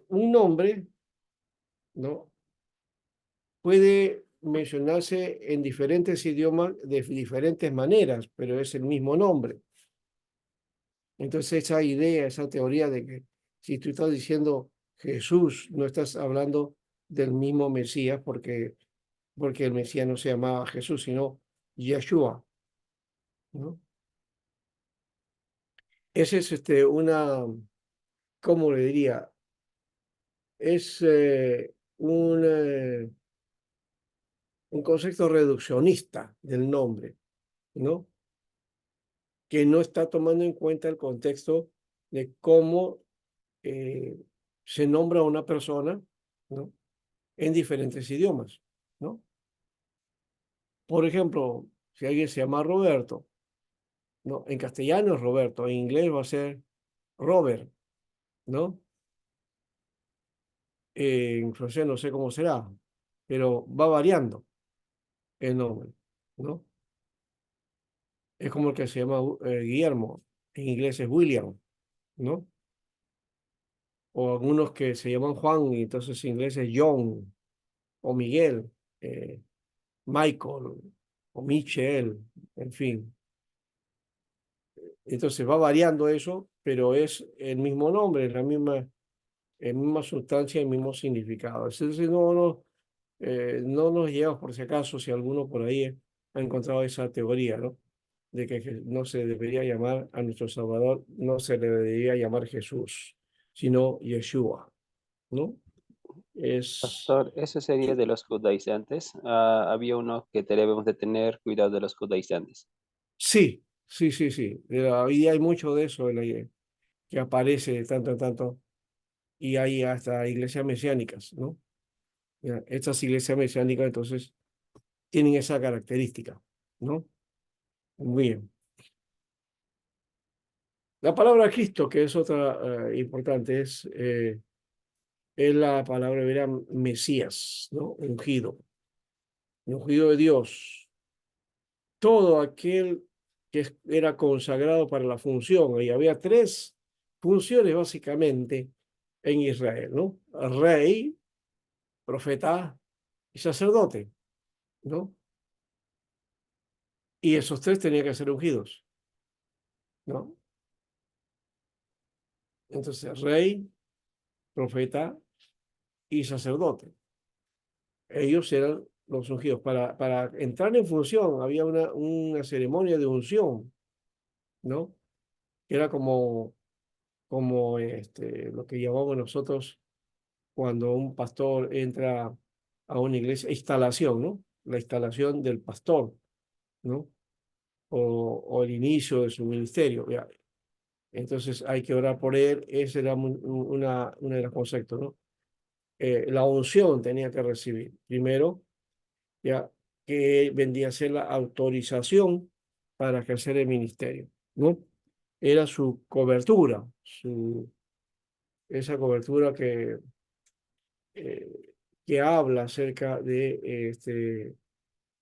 un nombre, ¿no? Puede mencionarse en diferentes idiomas de diferentes maneras, pero es el mismo nombre. Entonces esa idea, esa teoría de que si tú estás diciendo Jesús, no estás hablando del mismo Mesías porque el Mesías no se llamaba Jesús, sino Yeshua, ¿no? Ese es ¿cómo le diría? Es un concepto reduccionista del nombre, ¿no? Que no está tomando en cuenta el contexto de cómo eh, se nombra a una persona, ¿no? En diferentes idiomas, ¿no? Por ejemplo, si alguien se llama Roberto, ¿no? En castellano es Roberto, en inglés va a ser Robert, ¿no? En francés no sé cómo será, pero va variando el nombre, ¿no? Es como el que se llama Guillermo, en inglés es William, ¿no? O algunos que se llaman Juan y entonces en inglés es John o Miguel, eh, Michael o Michelle, en fin. Entonces va variando eso, pero es el mismo nombre, la misma sustancia, el mismo significado. Entonces no nos llevamos por si acaso, si alguno por ahí ha encontrado esa teoría, ¿no? De que no se debería llamar a nuestro Salvador, no se le debería llamar Jesús, sino Yeshua, ¿no? Es, Pastor, eso sería de los judaizantes. Ah, había uno que debemos de tener cuidado de los judaizantes. sí, sí, sí, sí. Hoy día hay mucho de eso que aparece de tanto en tanto y hay hasta iglesias mesiánicas, ¿no? Ya, estas iglesias mesiánicas entonces tienen esa característica, ¿no? Muy bien. La palabra Cristo, que es otra importante, es la palabra hebrea Mesías, ¿no? Ungido, ungido de Dios. Todo aquel que era consagrado para la función. Y había tres funciones básicamente en Israel, ¿no? Rey, profeta y sacerdote, ¿no? Y esos tres tenían que ser ungidos, ¿no? Entonces, rey, profeta y sacerdote. Ellos eran los ungidos. Para entrar en función había una ceremonia de unción, ¿no? Que era como lo que llamamos nosotros cuando un pastor entra a una iglesia, instalación, ¿no? La instalación del pastor, ¿no? O el inicio de su ministerio. Ya. Entonces hay que orar por él. Ese era una de los conceptos, ¿no? La unción tenía que recibir primero, ya que vendría a ser la autorización para ejercer el ministerio, ¿no? Era su cobertura, esa cobertura eh, que habla acerca de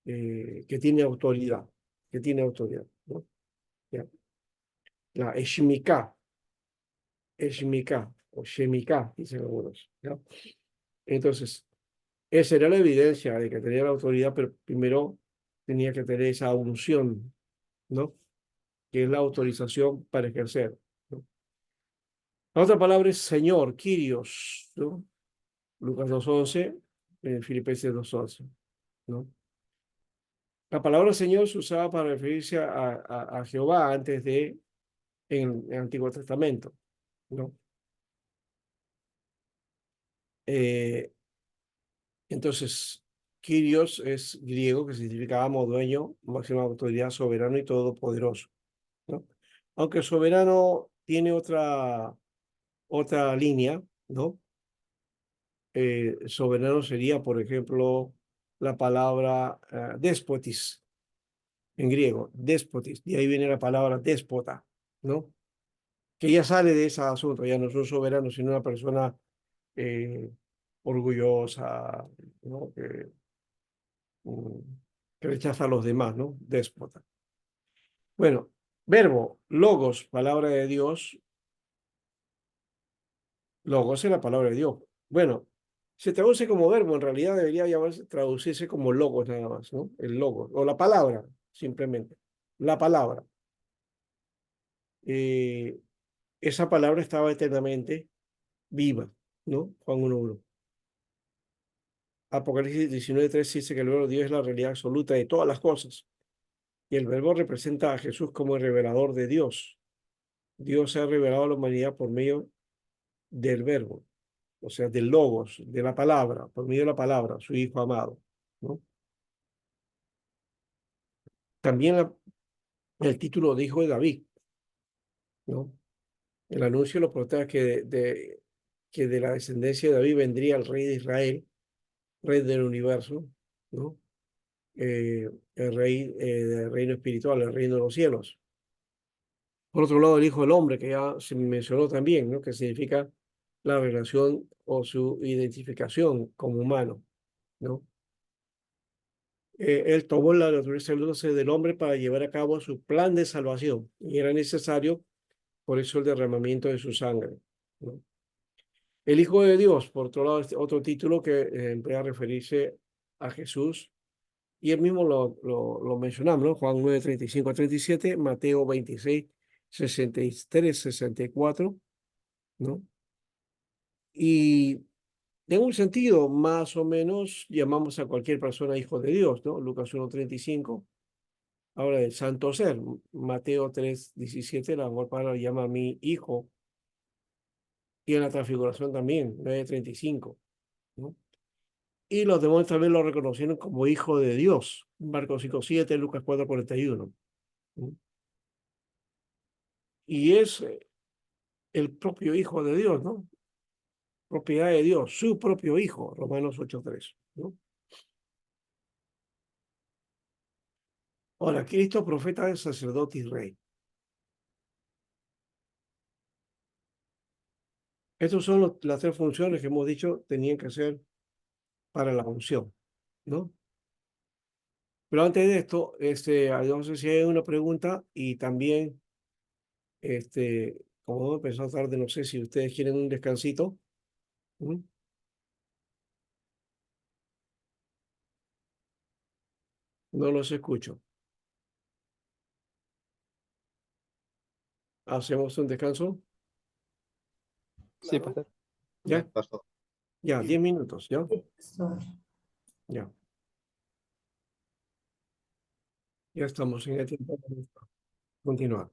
que tiene autoridad, ¿no? Ya. La Eshmika o Shemika, dicen algunos, ¿ya? Entonces, esa era la evidencia de que tenía la autoridad, pero primero tenía que tener esa unción, ¿no? Que es la autorización para ejercer, ¿no? La otra palabra es Señor, Kyrios, ¿no? Lucas 2:11, Filipenses 2:11, ¿no? La palabra Señor se usaba para referirse a Jehová antes en el Antiguo Testamento, ¿no? Eh, entonces, Kyrios es griego, que significa amo, dueño, máxima autoridad, soberano y todopoderoso, ¿no? Aunque soberano tiene otra línea, ¿no? Soberano sería, por ejemplo, la palabra despotis en griego, despotis, y ahí viene la palabra déspota, ¿no? Que ya sale de ese asunto, ya no es un soberano, sino una persona eh, orgullosa, ¿no? Mm, que rechaza a los demás, ¿no? Déspota. Bueno, verbo, logos, palabra de Dios, logos es la palabra de Dios. Bueno, se traduce como verbo, en realidad debería traducirse como logos nada más, ¿no? El logo, o la palabra, simplemente. La palabra. Eh, esa palabra estaba eternamente viva, ¿no? Juan 1:1. Apocalipsis 19:3 dice que el verbo de Dios es la realidad absoluta de todas las cosas. Y el verbo representa a Jesús como el revelador de Dios. Dios se ha revelado a la humanidad por medio del verbo, o sea, del logos, de la palabra, por medio de la palabra, su Hijo amado, ¿no? También el título de Hijo de David, ¿no? El anuncio de los profetas que de la descendencia de David vendría el rey de Israel, rey del universo, ¿no? El rey del reino espiritual, el reino de los cielos. Por otro lado, el Hijo del Hombre, que ya se mencionó también, ¿no? Que significa la relación o su identificación como humano, ¿no? Él tomó la naturaleza del hombre para llevar a cabo su plan de salvación y era necesario, por eso, el derramamiento de su sangre, ¿no? El Hijo de Dios, por otro lado, este otro título que emplea a referirse a Jesús, y él mismo lo mencionamos, ¿no? Juan 9:35-37, Mateo 26:63-64, ¿no? Y en un sentido, más o menos, llamamos a cualquier persona hijo de Dios, ¿no? Lucas 1:35 habla del santo ser. Mateo 3:17, la mejor palabra llama a mi hijo. Y en la transfiguración también, 9:35, ¿no? Y los demonios también lo reconocieron como hijo de Dios. Marcos 5:7, Lucas 4:41, ¿no? Y es el propio hijo de Dios, ¿no? Propiedad de Dios, su propio hijo, Romanos 8:3, ¿no? Ahora, Cristo, profeta, sacerdote y rey. Estas son las tres funciones que hemos dicho tenían que ser para la unción, ¿no? Pero antes de esto, no sé si hay una pregunta y también, como hemos empezado tarde, no sé si ustedes quieren un descansito. ¿Mm? No los escucho. ¿Hacemos un descanso? Sí, Claro. pastor. ¿Ya? Pastor. Ya, 10 minutos, ¿ya? Ya. Ya estamos en el tiempo para continuar.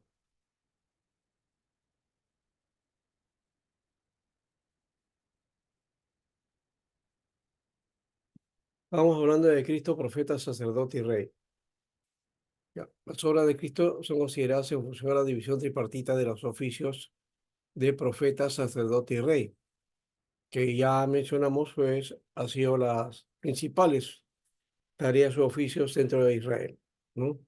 Estamos hablando de Cristo, profeta, sacerdote y rey. Ya. Las obras de Cristo son consideradas en función a la división tripartita de los oficios de profeta, sacerdote y rey, que ya mencionamos, pues, han sido las principales tareas u oficios dentro de Israel, ¿no?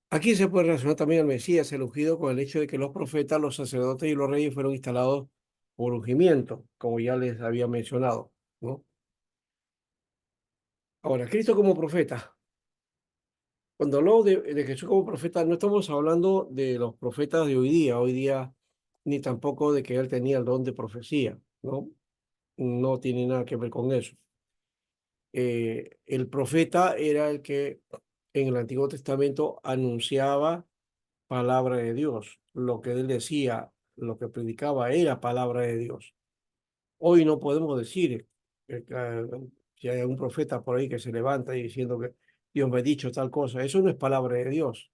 Aquí se puede relacionar también al Mesías, el ungido, con el hecho de que los profetas, los sacerdotes y los reyes fueron instalados por ungimiento, como ya les había mencionado, ¿no? Ahora, Cristo como profeta. Cuando hablamos de Jesús como profeta, no estamos hablando de los profetas de hoy día, ni tampoco de que él tenía el don de profecía, ¿no? No tiene nada que ver con eso. El profeta era el que en el Antiguo Testamento anunciaba palabra de Dios. Lo que él decía, lo que predicaba era palabra de Dios. Hoy no podemos decir si hay un profeta por ahí que se levanta y diciendo que Dios me ha dicho tal cosa. Eso no es palabra de Dios,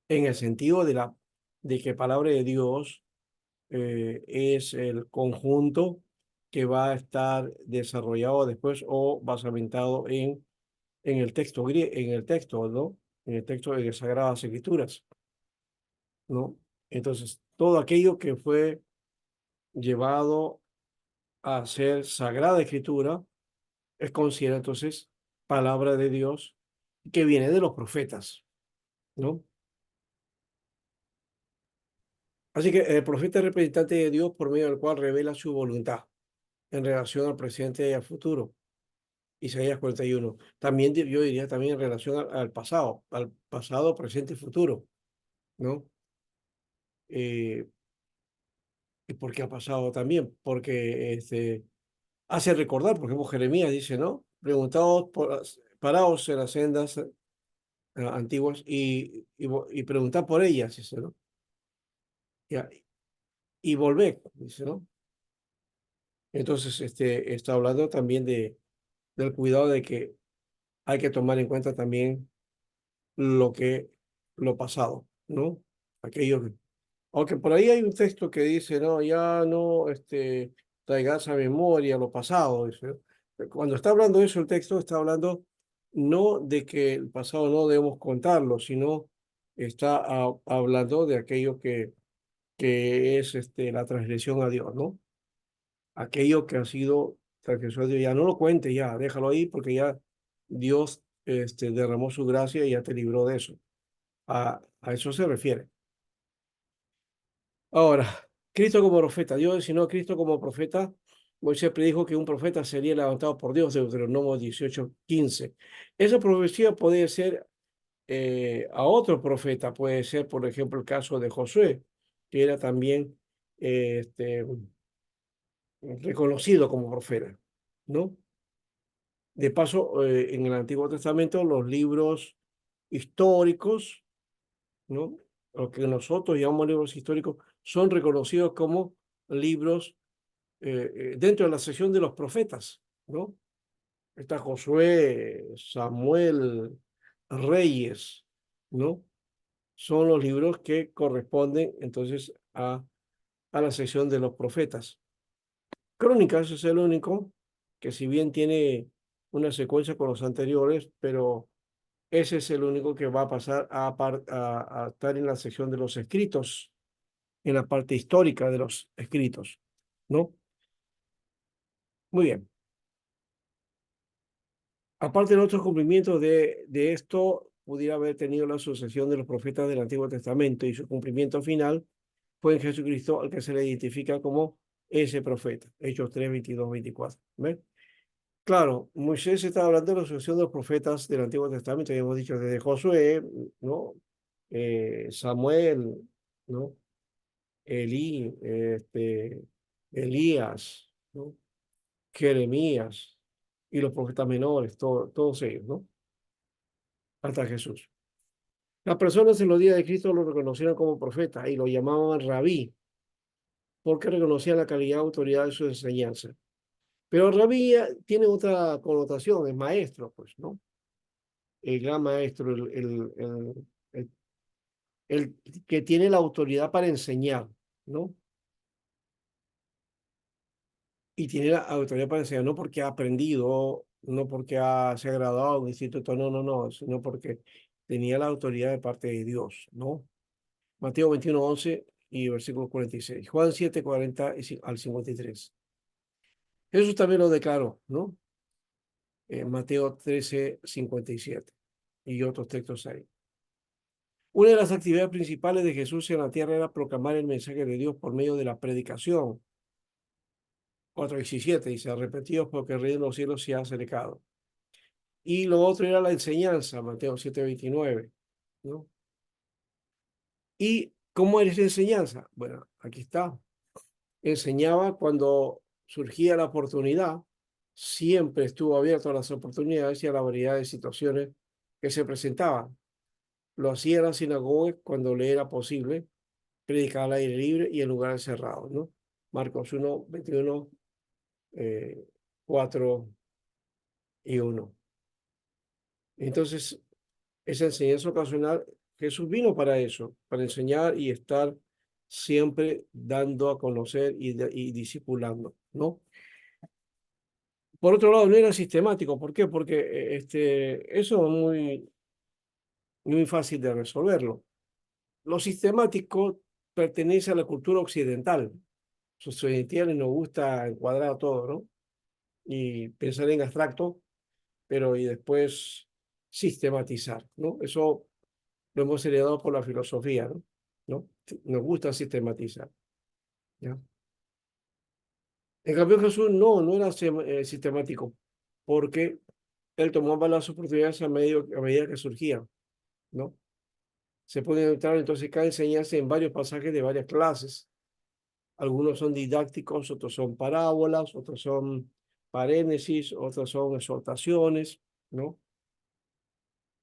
en el sentido de que palabra de Dios es el conjunto que va a estar desarrollado después o basamentado en el texto, en el texto, ¿no? En el texto de las Sagradas Escrituras, ¿no? Entonces, todo aquello que fue llevado a ser Sagrada Escritura es considerado entonces palabra de Dios que viene de los profetas, ¿no? Así que el profeta es representante de Dios por medio del cual revela su voluntad en relación al presente y al futuro. Isaías 41. También yo diría también en relación al pasado, presente y futuro, ¿no? Eh, ¿Y por qué ha pasado también? Porque hace recordar, por ejemplo, Jeremías dice, ¿no? Paraos en las sendas antiguas y preguntad por ellas, dice, ¿no? Ya, y volved, dice, ¿no? Entonces, está hablando también del cuidado de que hay que tomar en cuenta también lo que, lo pasado, ¿no? Aquello que, aunque por ahí hay un texto que dice, no, ya no, traigas a memoria lo pasado, dice, ¿no? Cuando está hablando de eso el texto, está hablando no de que el pasado no debemos contarlo, sino está hablando de aquello que es la transgresión a Dios, ¿no? Aquello que ha sido transgresión a Dios, ya no lo cuente, ya, déjalo ahí, porque ya Dios derramó su gracia y ya te libró de eso. A eso se refiere. Ahora, Cristo como profeta. Dios designó a Cristo como profeta. Moisés predijo que un profeta sería levantado por Dios, Deuteronomio 18:15. Esa profecía puede ser a otro profeta, puede ser, por ejemplo, el caso de Josué, que era también reconocido como profeta, ¿no? De paso, en el Antiguo Testamento, los libros históricos, ¿no? Lo que nosotros llamamos libros históricos, son reconocidos como libros dentro de la sección de los profetas, ¿no? Está Josué, Samuel, Reyes, ¿no? Son los libros que corresponden entonces a la sección de los profetas. Crónicas es el único que si bien tiene una secuencia con los anteriores, pero ese es el único que va a pasar a estar en la sección de los escritos, en la parte histórica de los escritos, ¿no? Muy bien. Aparte de otros cumplimientos de esto, pudiera haber tenido la sucesión de los profetas del Antiguo Testamento y su cumplimiento final fue en Jesucristo al que se le identifica como ese profeta. Hechos 3, 22, 24. ¿Ven? Claro, Moisés está hablando de la sucesión de los profetas del Antiguo Testamento, ya hemos dicho desde Josué, ¿no? Samuel, ¿no? Elías, ¿no? Jeremías y los profetas menores, todos ellos, ¿no? Hasta Jesús. Las personas en los días de Cristo lo reconocieron como profeta y lo llamaban rabí, porque reconocían la calidad y autoridad de su enseñanza. Pero rabí tiene otra connotación, es maestro, pues, ¿no? El gran maestro, el, el que tiene la autoridad para enseñar, ¿no? Y tiene la autoridad para enseñar, no porque ha aprendido, no porque se ha graduado en un instituto, no, no, no, sino porque tenía la autoridad de parte de Dios, ¿no? Mateo 21, 11 y versículo 46. Juan 7, 40 al 53. Jesús también lo declaró, ¿no? Mateo 13, 57 y otros textos ahí. Una de las actividades principales de Jesús en la tierra era proclamar el mensaje de Dios por medio de la predicación. 4:17 dice, arrepentidos porque el reino de los cielos se ha acercado. Y lo otro era la enseñanza, Mateo 7:29, ¿no? ¿Y cómo es esa enseñanza? Bueno, aquí está. Enseñaba cuando surgía la oportunidad, siempre estuvo abierto a las oportunidades y a la variedad de situaciones que se presentaban. Lo hacía en la sinagoga cuando le era posible, predicaba al aire libre y en lugares cerrados, ¿no? Marcos 1, 21, 4 y 1. Entonces, esa enseñanza ocasional, Jesús vino para eso, para enseñar y estar siempre dando a conocer y discipulando, ¿no? Por otro lado, no era sistemático. ¿Por qué? Porque eso es muy fácil de resolverlo. Lo sistemático pertenece a la cultura occidental. Los occidentales nos gusta encuadrar todo, ¿no? Y pensar en abstracto, pero y después sistematizar, ¿no? Eso lo hemos heredado por la filosofía, ¿no? ¿No? Nos gusta sistematizar, ¿ya? En cambio, Jesús no era sistemático, porque él tomaba las oportunidades a medida que surgían, ¿no? Se puede notar entonces cada enseñanza en varios pasajes de varias clases. Algunos son didácticos, otros son parábolas, otros son parénesis, otros son exhortaciones, ¿no?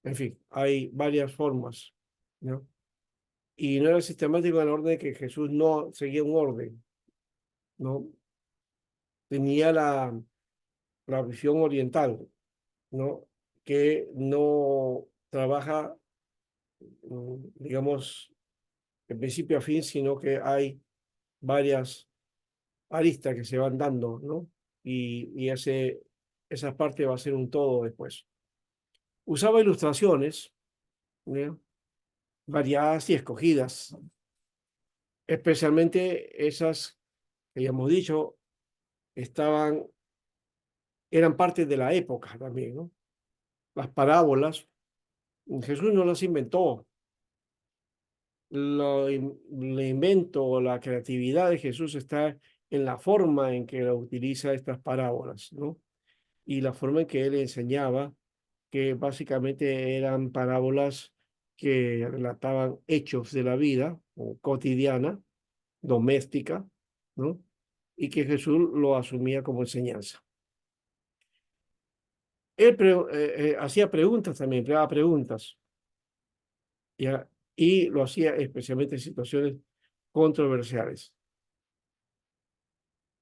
En fin, hay varias formas, ¿no? Y no era sistemático en el orden de que Jesús no seguía un orden, ¿no? Tenía la visión oriental, ¿no? Que no trabaja, digamos, de principio a fin, sino que hay varias aristas que se van dando, ¿no? Y esa parte va a ser un todo después. Usaba ilustraciones, ¿no? Variadas y escogidas, especialmente esas que ya hemos dicho, eran parte de la época también, ¿no? Las parábolas, Jesús no las inventó. El invento o la creatividad de Jesús está en la forma en que utiliza estas parábolas, ¿no? Y la forma en que él enseñaba, que básicamente eran parábolas que relataban hechos de la vida o cotidiana, doméstica, ¿no? Y que Jesús lo asumía como enseñanza. Él hacía preguntas también, empleaba preguntas, ¿ya? Y lo hacía especialmente en situaciones controversiales.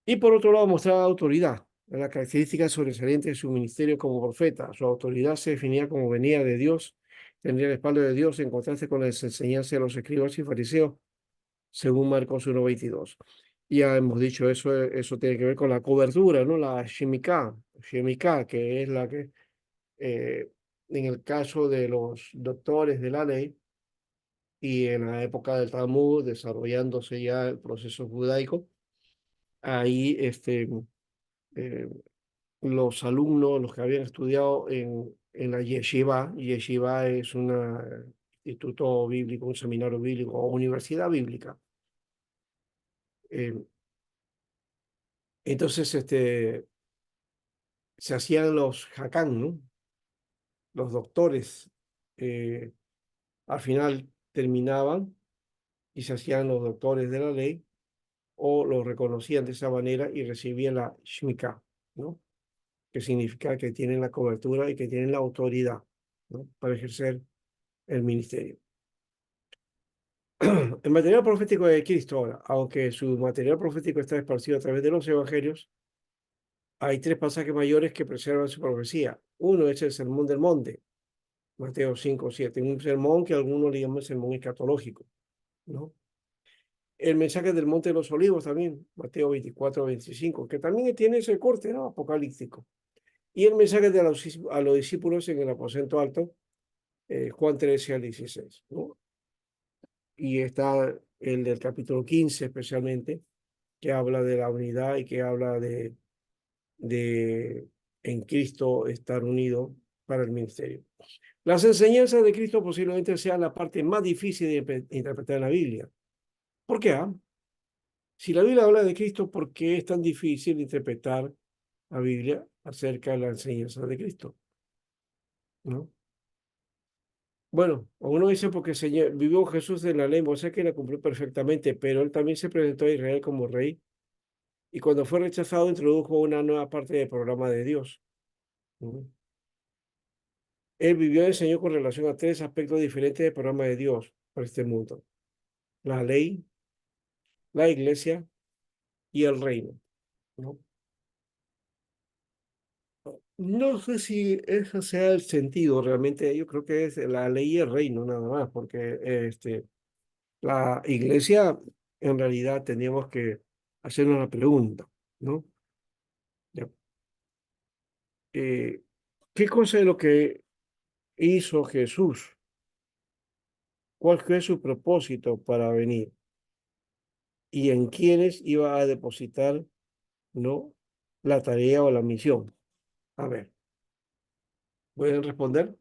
Y por otro lado, mostraba autoridad, la característica sobresaliente de su ministerio como profeta. Su autoridad se definía como venía de Dios, tendría el respaldo de Dios en contraste con las enseñanzas de los escribas y fariseos, según Marcos 1:22. Ya hemos dicho eso tiene que ver con la cobertura, ¿no? La Shemitah, que es la que, en el caso de los doctores de la ley y en la época del Talmud, desarrollándose ya el proceso judaico, ahí eh, los alumnos, los que habían estudiado en la yeshiva es un instituto bíblico, un seminario bíblico o universidad bíblica. Eh, entonces, se hacían los hakam, ¿no? Los doctores, al final terminaban y se hacían los doctores de la ley o los reconocían de esa manera y recibían la shmika, ¿no? Que significa que tienen la cobertura y que tienen la autoridad, ¿no? Para ejercer el ministerio. El material profético de Cristo ahora, aunque su material profético está esparcido a través de los evangelios, hay tres pasajes mayores que preservan su profecía. Uno es el Sermón del Monte, Mateo 5:7, un sermón que algunos le llaman sermón escatológico, ¿no? El mensaje del Monte de los Olivos también, Mateo 24:25, que también tiene ese corte, ¿no? Apocalíptico. Y el mensaje a los discípulos en el aposento alto, Juan 13 al 16, ¿no? Y está el del capítulo 15 especialmente, que habla de la unidad y que habla de en Cristo estar unido para el ministerio. Las enseñanzas de Cristo posiblemente sean la parte más difícil de interpretar en la Biblia. ¿Por qué? Si la Biblia habla de Cristo, ¿por qué es tan difícil interpretar la Biblia acerca de la enseñanza de Cristo? ¿No? Bueno, uno dice porque vivió Jesús de la ley, o sea que la cumplió perfectamente, pero él también se presentó a Israel como rey y cuando fue rechazado introdujo una nueva parte del programa de Dios. ¿No? Él vivió y enseñó con relación a tres aspectos diferentes del programa de Dios para este mundo: la ley, la iglesia y el reino. ¿No? No sé si ese sea el sentido realmente. Yo creo que es la ley y el reino nada más, porque la iglesia en realidad teníamos que hacernos la pregunta, ¿no? Ya, eh, ¿Qué cosa es lo que hizo Jesús? ¿Cuál fue su propósito para venir? ¿Y en quiénes iba a depositar, no, la tarea o la misión? A ver, ¿pueden responder?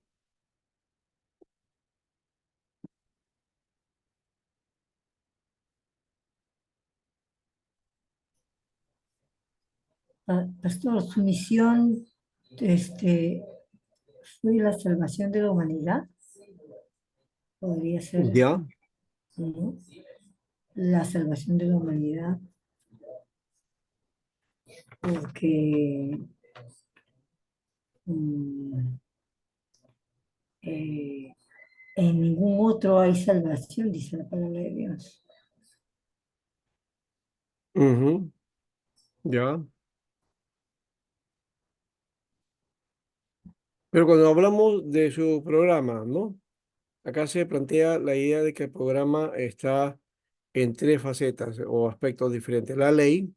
Pastor, su misión este, fue la salvación de la humanidad. Podría ser, Ya. ¿no? La salvación de la humanidad, porque mm, eh, en ningún otro hay salvación, dice la palabra de Dios. Ujú, ya. Pero cuando hablamos de su programa, ¿no? Acá se plantea la idea de que el programa está en tres facetas o aspectos diferentes. La ley,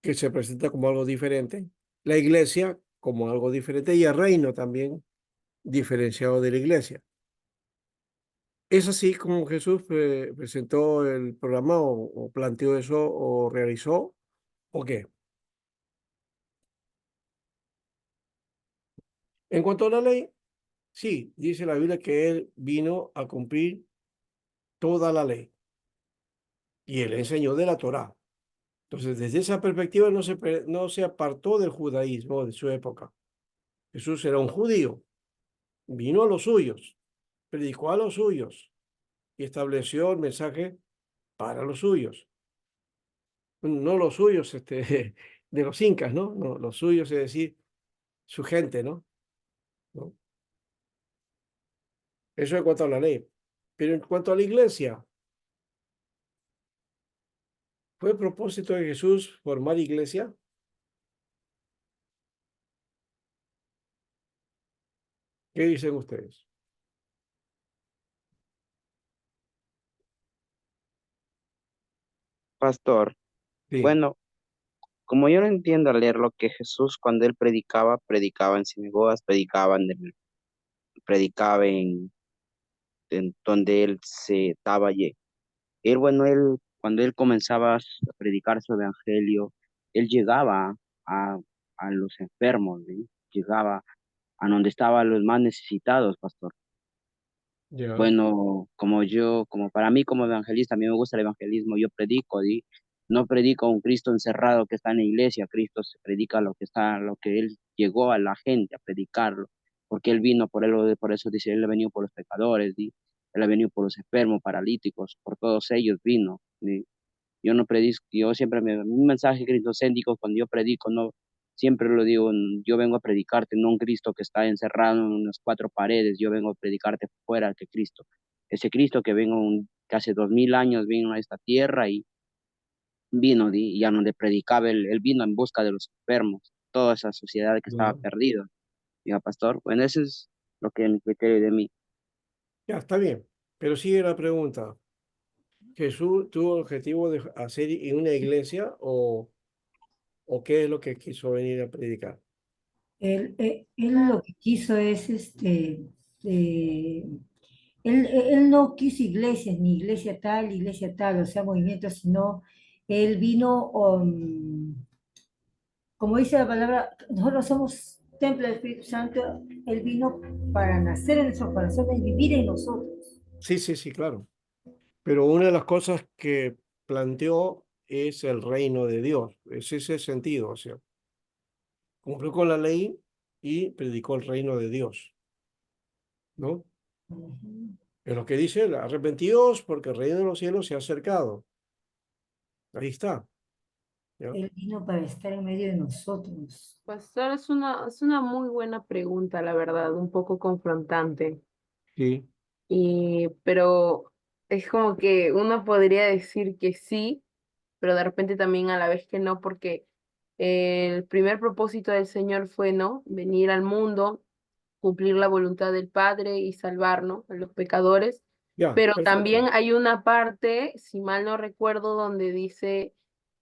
que se presenta como algo diferente, la iglesia como algo diferente y el reino también diferenciado de la iglesia. ¿Es así como Jesús presentó el programa o planteó eso o realizó o qué? En cuanto a la ley, sí, dice la Biblia que él vino a cumplir toda la ley y él enseñó de la Torá. Entonces, desde esa perspectiva no se apartó del judaísmo de su época. Jesús era un judío, vino a los suyos, predicó a los suyos y estableció el mensaje para los suyos. No los suyos de los incas, ¿no? No, los suyos es decir, su gente, ¿no? ¿No? Eso en cuanto a la ley. Pero en cuanto a la iglesia, ¿fue propósito de Jesús formar iglesia? ¿Qué dicen ustedes? Pastor, Sí, bueno, como yo no entiendo al leer lo que Jesús cuando él predicaba, predicaba en sinagogas, predicaba en donde él se estaba, él, bueno, él, cuando él comenzaba a predicar su evangelio, él llegaba a, a los enfermos, ¿sí? Llegaba a donde estaban los más necesitados, pastor. ya. Bueno, como para mí como evangelista, a mí me gusta el evangelismo, yo predico, ¿sí? No predico a un Cristo encerrado que está en la iglesia, Cristo se predica lo que Él llegó a la gente a predicarlo, porque Él vino por eso dice, Él ha venido por los pecadores, ¿sí? Él ha venido por los enfermos, paralíticos, por todos ellos vino, ¿sí? Yo no predico, un mensaje cristocéntrico cuando yo predico, no, siempre lo digo, yo vengo a predicarte, no un Cristo que está encerrado en unas cuatro paredes, yo vengo a predicarte fuera que Cristo. Ese Cristo que que hace 2000 años vino a esta tierra y y a donde predicaba, él vino en busca de los enfermos, toda esa sociedad que estaba Ya, perdida. Diga, pastor, bueno, eso es lo que mi criterio de mí. ya, está bien. Pero sigue la pregunta. ¿Jesús tuvo el objetivo de hacer en una iglesia o qué es lo que quiso venir a predicar? Él lo que quiso es eh, él no quiso iglesias, ni iglesia tal, o sea, movimientos, sino él vino, como dice la palabra, nosotros somos templo del Espíritu Santo, él vino para nacer en nuestros corazones y vivir en nosotros. Sí, sí, sí, claro. Pero una de las cosas que planteó es el reino de Dios. Es ese sentido, o sea, cumplió con la ley y predicó el reino de Dios, ¿no? Ujú. Es lo que dice, arrepentíos porque el reino de los cielos se ha acercado. Ahí está, ¿ya? Él vino para estar en medio de nosotros. Pastor, es una muy buena pregunta, la verdad, un poco confrontante. Sí, Pero es como que uno podría decir que sí, pero de repente también a la vez que no, porque el primer propósito del Señor fue, ¿no? Venir al mundo, cumplir la voluntad del Padre y salvarnos a los pecadores. ya, Pero también perfecto. hay una parte, si mal no recuerdo, donde dice,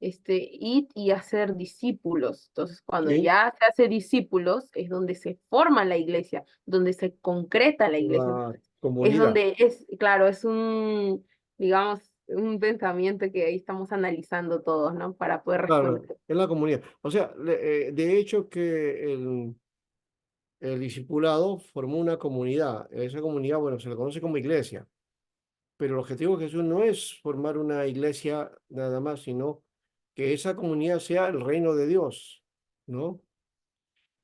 id y hacer discípulos. Entonces, cuando Sí, ya se hace discípulos, es donde se forma la iglesia, donde se concreta la iglesia. la Es comunidad. donde es, claro, es un, digamos, un pensamiento que ahí estamos analizando todos, ¿no? Para poder Claro, responder. es la comunidad. O sea, de hecho que el discipulado formó una comunidad. Esa comunidad, bueno, se le conoce como iglesia. Pero el objetivo de Jesús no es formar una iglesia nada más, sino que esa comunidad sea el reino de Dios, ¿no?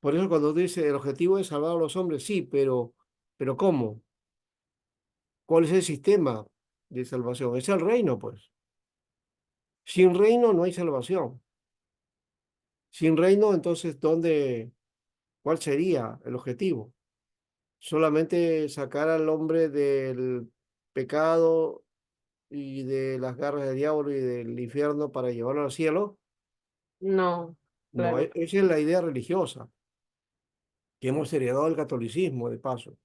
Por eso cuando dice el objetivo es salvar a los hombres, sí, pero ¿cómo? ¿Cuál es el sistema de salvación? Es el reino, pues. Sin reino no hay salvación. Sin reino, entonces, ¿cuál sería el objetivo? Solamente sacar al hombre del pecado y de las garras del diablo y del infierno para llevarlo al cielo. No, No, claro. esa es la idea religiosa que hemos heredado del catolicismo, de paso,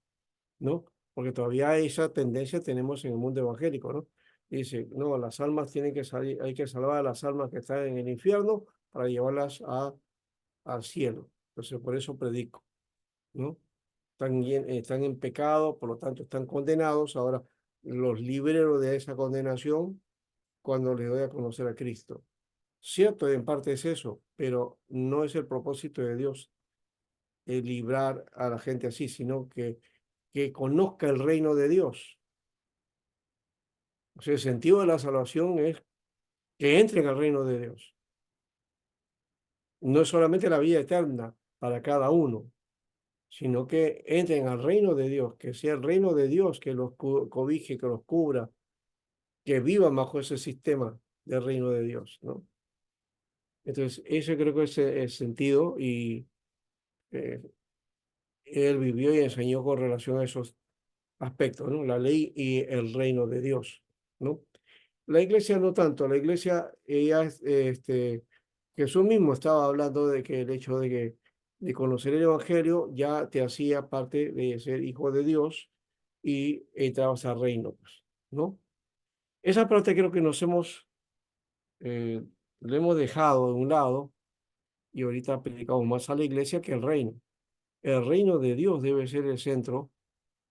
¿no? Porque todavía esa tendencia tenemos en el mundo evangélico, ¿no? Dice, no, las almas tienen que salir, hay que salvar a las almas que están en el infierno para llevarlas al cielo. Entonces, por eso predico, ¿no? Están en pecado, por lo tanto están condenados. Ahora los libero de esa condenación cuando les doy a conocer a Cristo. Cierto, en parte es eso, pero no es el propósito de Dios librar a la gente así, sino que conozca el reino de Dios. O sea, el sentido de la salvación es que entren al reino de Dios. No es solamente la vida eterna para cada uno, sino que entren al reino de Dios, que sea el reino de Dios que los cobije, que los cubra, que vivan bajo ese sistema del reino de Dios, ¿no? Entonces, ese creo que es el sentido y eh, él vivió y enseñó con relación a esos aspectos, ¿no? La ley y el reino de Dios, ¿no? La iglesia no tanto, la iglesia, Jesús mismo estaba hablando de que el hecho de conocer el evangelio ya te hacía parte de ser hijo de Dios y entrabas al reino, pues, ¿no? Esa parte creo que eh, lo hemos dejado de un lado y ahorita predicamos más a la iglesia que el reino. El reino de Dios debe ser el centro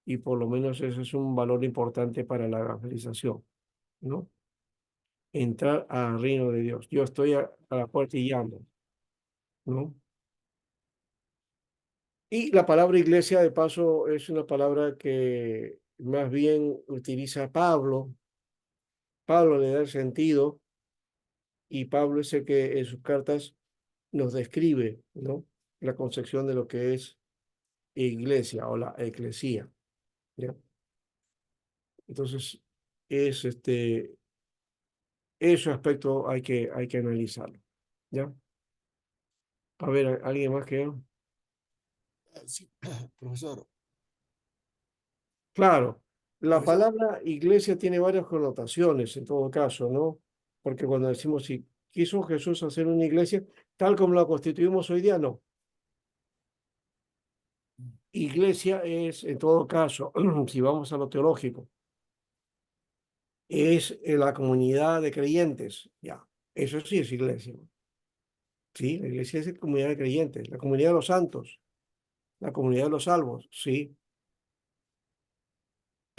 y por lo menos ese es un valor importante para la evangelización, ¿no? Entrar al reino de Dios. Yo estoy a la puerta y llamo, ¿no? Y la palabra iglesia, de paso, es una palabra que más bien utiliza Pablo. Pablo le da el sentido y Pablo es el que en sus cartas nos describe, ¿no? La concepción de lo que es iglesia o la eclesía, ¿ya? Entonces, es ese aspecto hay que analizarlo, ¿ya? A ver, ¿alguien más que? Sí, profesor, Claro, la profesor, palabra iglesia tiene varias connotaciones en todo caso, ¿no? Porque cuando decimos si quiso Jesús hacer una iglesia tal como la constituimos hoy día, no. Iglesia es, en todo caso, si vamos a lo teológico, es la comunidad de creyentes, ya. Eso sí es iglesia. Sí, la iglesia es la comunidad de creyentes, la comunidad de los santos, la comunidad de los salvos, sí.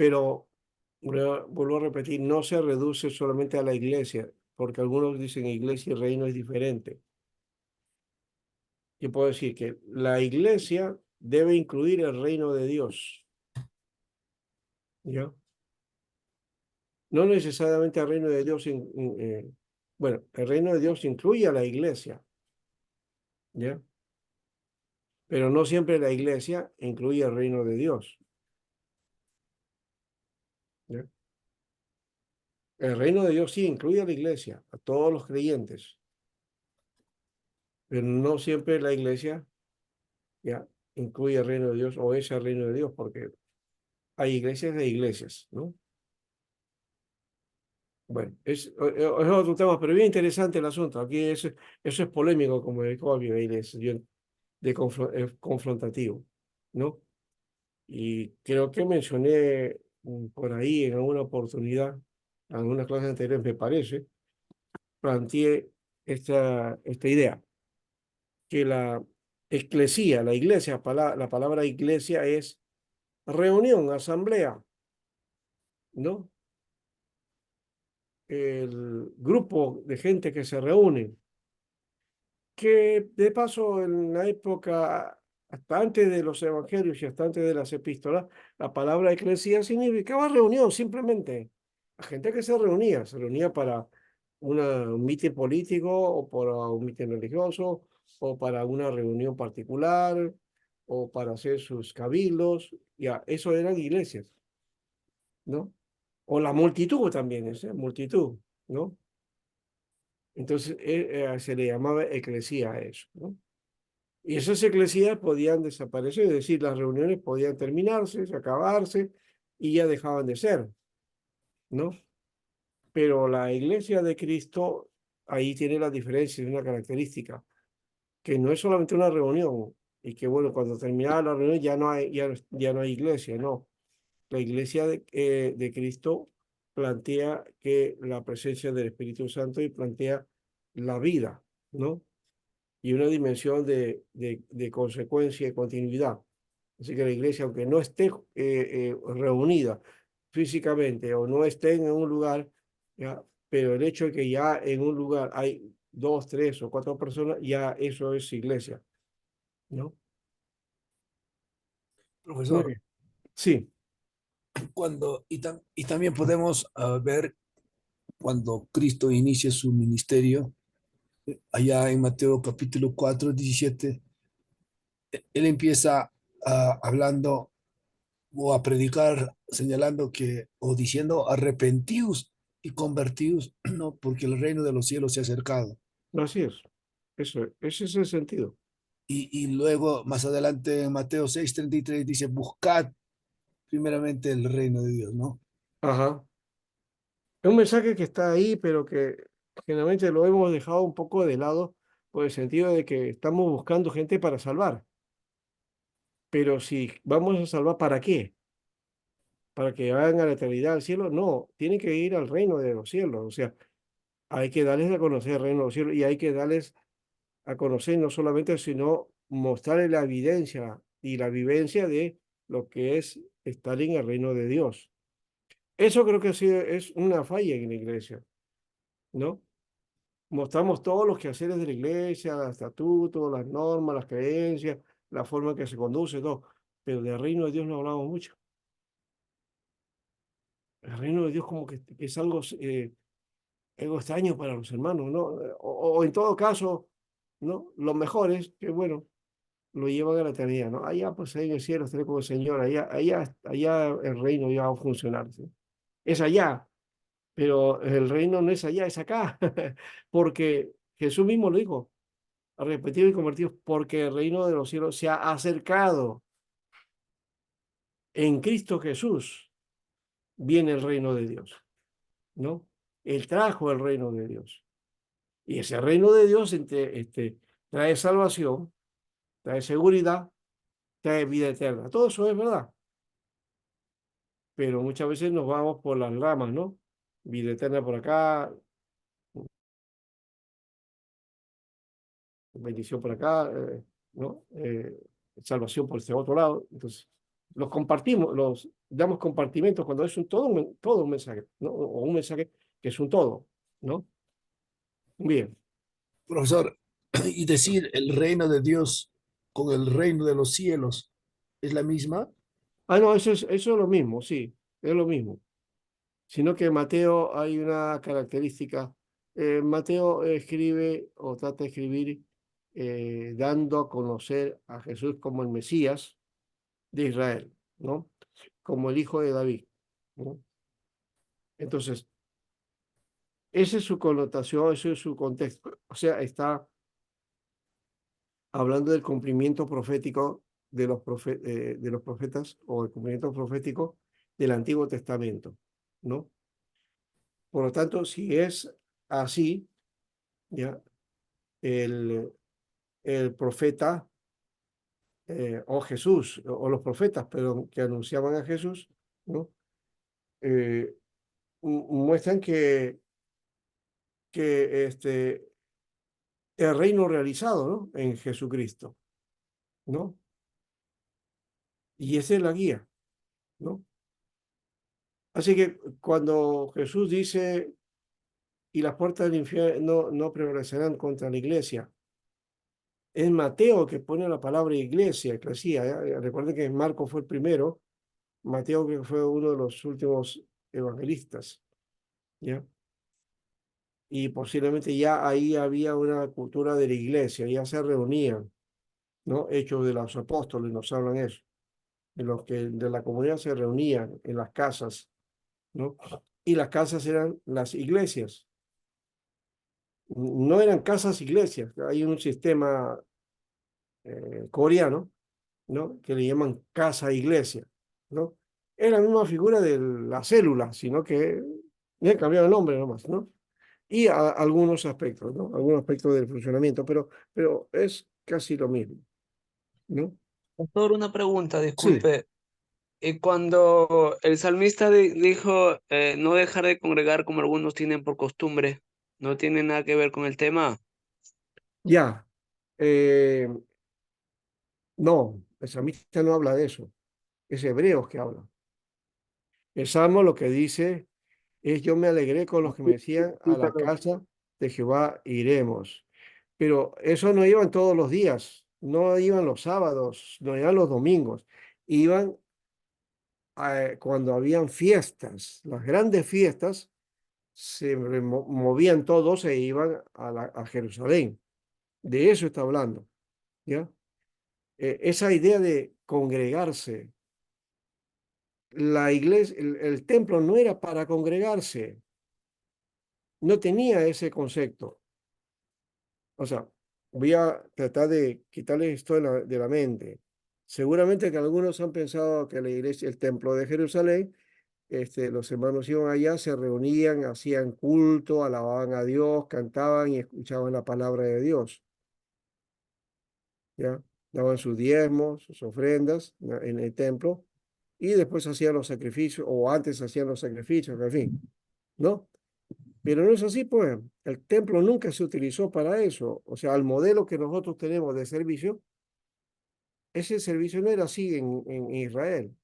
Pero vuelvo a repetir, no se reduce solamente a la iglesia, porque algunos dicen iglesia y reino es diferente. Yo puedo decir que la iglesia debe incluir el reino de Dios, ¿ya? No necesariamente el reino de Dios, bueno, el reino de Dios incluye a la iglesia, ¿ya? Pero no siempre la iglesia incluye el reino de Dios, ¿ya? El reino de Dios sí incluye a la iglesia, a todos los creyentes, pero no siempre la iglesia, ¿ya? Incluye el reino de Dios o es el reino de Dios, porque hay iglesias e iglesias, ¿no? Bueno, es otro tema, pero bien interesante el asunto. Aquí eso es polémico, como dijo Abigail, es confrontativo, ¿no? Y creo que mencioné por ahí en alguna oportunidad, en algunas clases anteriores, me parece, planteé esta idea, que la eclesía, la iglesia, la palabra iglesia es reunión, asamblea, ¿no? El grupo de gente que se reúne, que de paso en la época, hasta antes de los evangelios y hasta antes de las epístolas, la palabra eclesía significaba reunión simplemente. La gente que se reunía para un mitin político o para un mitin religioso o para una reunión particular o para hacer sus cabildos, ya, eso eran iglesias, ¿no? O la multitud también, multitud, ¿no? Entonces se le llamaba eclesía a eso, ¿no? Y esas eclesías podían desaparecer, es decir, las reuniones podían terminarse, acabarse y ya dejaban de ser, ¿no? Pero la iglesia de Cristo, ahí tiene la diferencia, es una característica, que no es solamente una reunión y que, bueno, cuando terminaba la reunión ya no hay iglesia, no. La iglesia de Cristo plantea que la presencia del Espíritu Santo y plantea la vida, ¿no? Y una dimensión de consecuencia y continuidad. Así que la iglesia, aunque no esté reunida físicamente o no esté en un lugar, ¿ya? Pero el hecho de que ya en un lugar hay 2, 3 o 4 personas, ya eso es iglesia, ¿no? Muy Profesor, bien. Sí, y también podemos ver cuando Cristo inicia su ministerio, allá en Mateo capítulo 4 17 él empieza hablando o a predicar señalando que, o diciendo, arrepentíos y convertíos, ¿no? Porque el reino de los cielos se ha acercado. así es. Ese es el sentido. Y luego, más adelante, en Mateo 6:33 dice, buscad primeramente el reino de Dios, ¿no? Ajá. Es un mensaje que está ahí, pero que generalmente lo hemos dejado un poco de lado por el sentido de que estamos buscando gente para salvar. Pero si vamos a salvar, ¿para qué? ¿Para que vayan a la eternidad al cielo? No, tienen que ir al reino de los cielos. O sea, hay que darles a conocer el reino de los cielos y hay que darles a conocer no solamente, sino mostrarles la evidencia y la vivencia de lo que es estar en el reino de Dios. Eso creo que sí es una falla en la iglesia, ¿no? Mostramos todos los quehaceres de la iglesia, los estatutos, las normas, las creencias, la forma en que se conduce, todo. Pero del reino de Dios no hablamos mucho. El reino de Dios como que es algo extraño para los hermanos, ¿no? O en todo caso, ¿no? Lo mejor es que, bueno, lo llevan a la eternidad, ¿no? Allá, pues ahí en el cielo estaré con el Señor, allá el reino ya va a funcionar, ¿sí? Es allá, pero el reino no es allá, es acá, porque Jesús mismo lo dijo, arrepentidos y convertidos, porque el reino de los cielos se ha acercado. En Cristo Jesús viene el reino de Dios, ¿no? Él trajo el reino de Dios. Y ese reino de Dios trae salvación, trae seguridad, trae vida eterna. Todo eso es verdad. Pero muchas veces nos vamos por las ramas, ¿no? Vida eterna por acá, bendición por acá, ¿no? Salvación por este otro lado. Entonces, los compartimos, los damos compartimentos cuando es todo un mensaje, ¿no? O un mensaje que es un todo, ¿no? Bien. Profesor, y decir el reino de Dios con el reino de los cielos es la misma. Ah, no, eso es lo mismo, sí, es lo mismo. Sino que Mateo hay una característica. Mateo escribe o trata de escribir dando a conocer a Jesús como el Mesías de Israel, ¿no? Como el hijo de David, ¿no? Entonces, esa es su connotación, ese es su contexto. O sea, está hablando del cumplimiento profético de los profetas o el cumplimiento profético del Antiguo Testamento, ¿no? Por lo tanto, si es así, ya el, el profeta o Jesús o los profetas, pero que anunciaban a Jesús, ¿no? Eh, muestran que el reino realizado, ¿no? En Jesucristo, ¿no? Y esa es la guía, ¿no? Así que cuando Jesús dice, y las puertas del infierno no prevalecerán contra la iglesia, es Mateo que pone la palabra iglesia, eclesía. Recuerden que Marco fue el primero, Mateo que fue uno de los últimos evangelistas, ¿ya? Y posiblemente ya ahí había una cultura de la iglesia, ya se reunían, ¿no? Hechos de los apóstoles nos hablan eso, de los que de la comunidad se reunían en las casas, ¿no? Y las casas eran las iglesias, no eran casas iglesias, hay un sistema coreano, ¿no? Que le llaman casa iglesia, ¿no? Es la misma figura de la célula, sino que le cambiaron el nombre nomás, ¿no? Y algunos aspectos, ¿no? Algunos aspectos del funcionamiento, pero es casi lo mismo, ¿no? Pastor, una pregunta, Sí, disculpe. Cuando el salmista dijo no dejar de congregar como algunos tienen por costumbre, ¿no tiene nada que ver con el tema? ya. Eh, no, el salmista no habla de eso, es Hebreos que habla. El Salmo lo que dice es, yo me alegré con los que me decían, a la casa de Jehová iremos. Pero eso no iban todos los días, no iban los sábados, no iban los domingos, iban cuando habían fiestas, las grandes fiestas, se movían todos e iban a Jerusalén. De eso está hablando, ¿ya? Esa idea de congregarse, la iglesia, el templo no era para congregarse, no tenía ese concepto. O sea, voy a tratar de quitarle esto de la mente. Seguramente que algunos han pensado que la iglesia, el templo de Jerusalén, los hermanos iban allá, se reunían, hacían culto, alababan a Dios, cantaban y escuchaban la palabra de Dios, ¿ya? Daban sus diezmos, sus ofrendas en el templo y después hacían los sacrificios, o antes hacían los sacrificios, en fin, ¿no? Pero no es así, pues. El templo nunca se utilizó para eso. O sea, el modelo que nosotros tenemos de servicio, ese servicio no era así en Israel.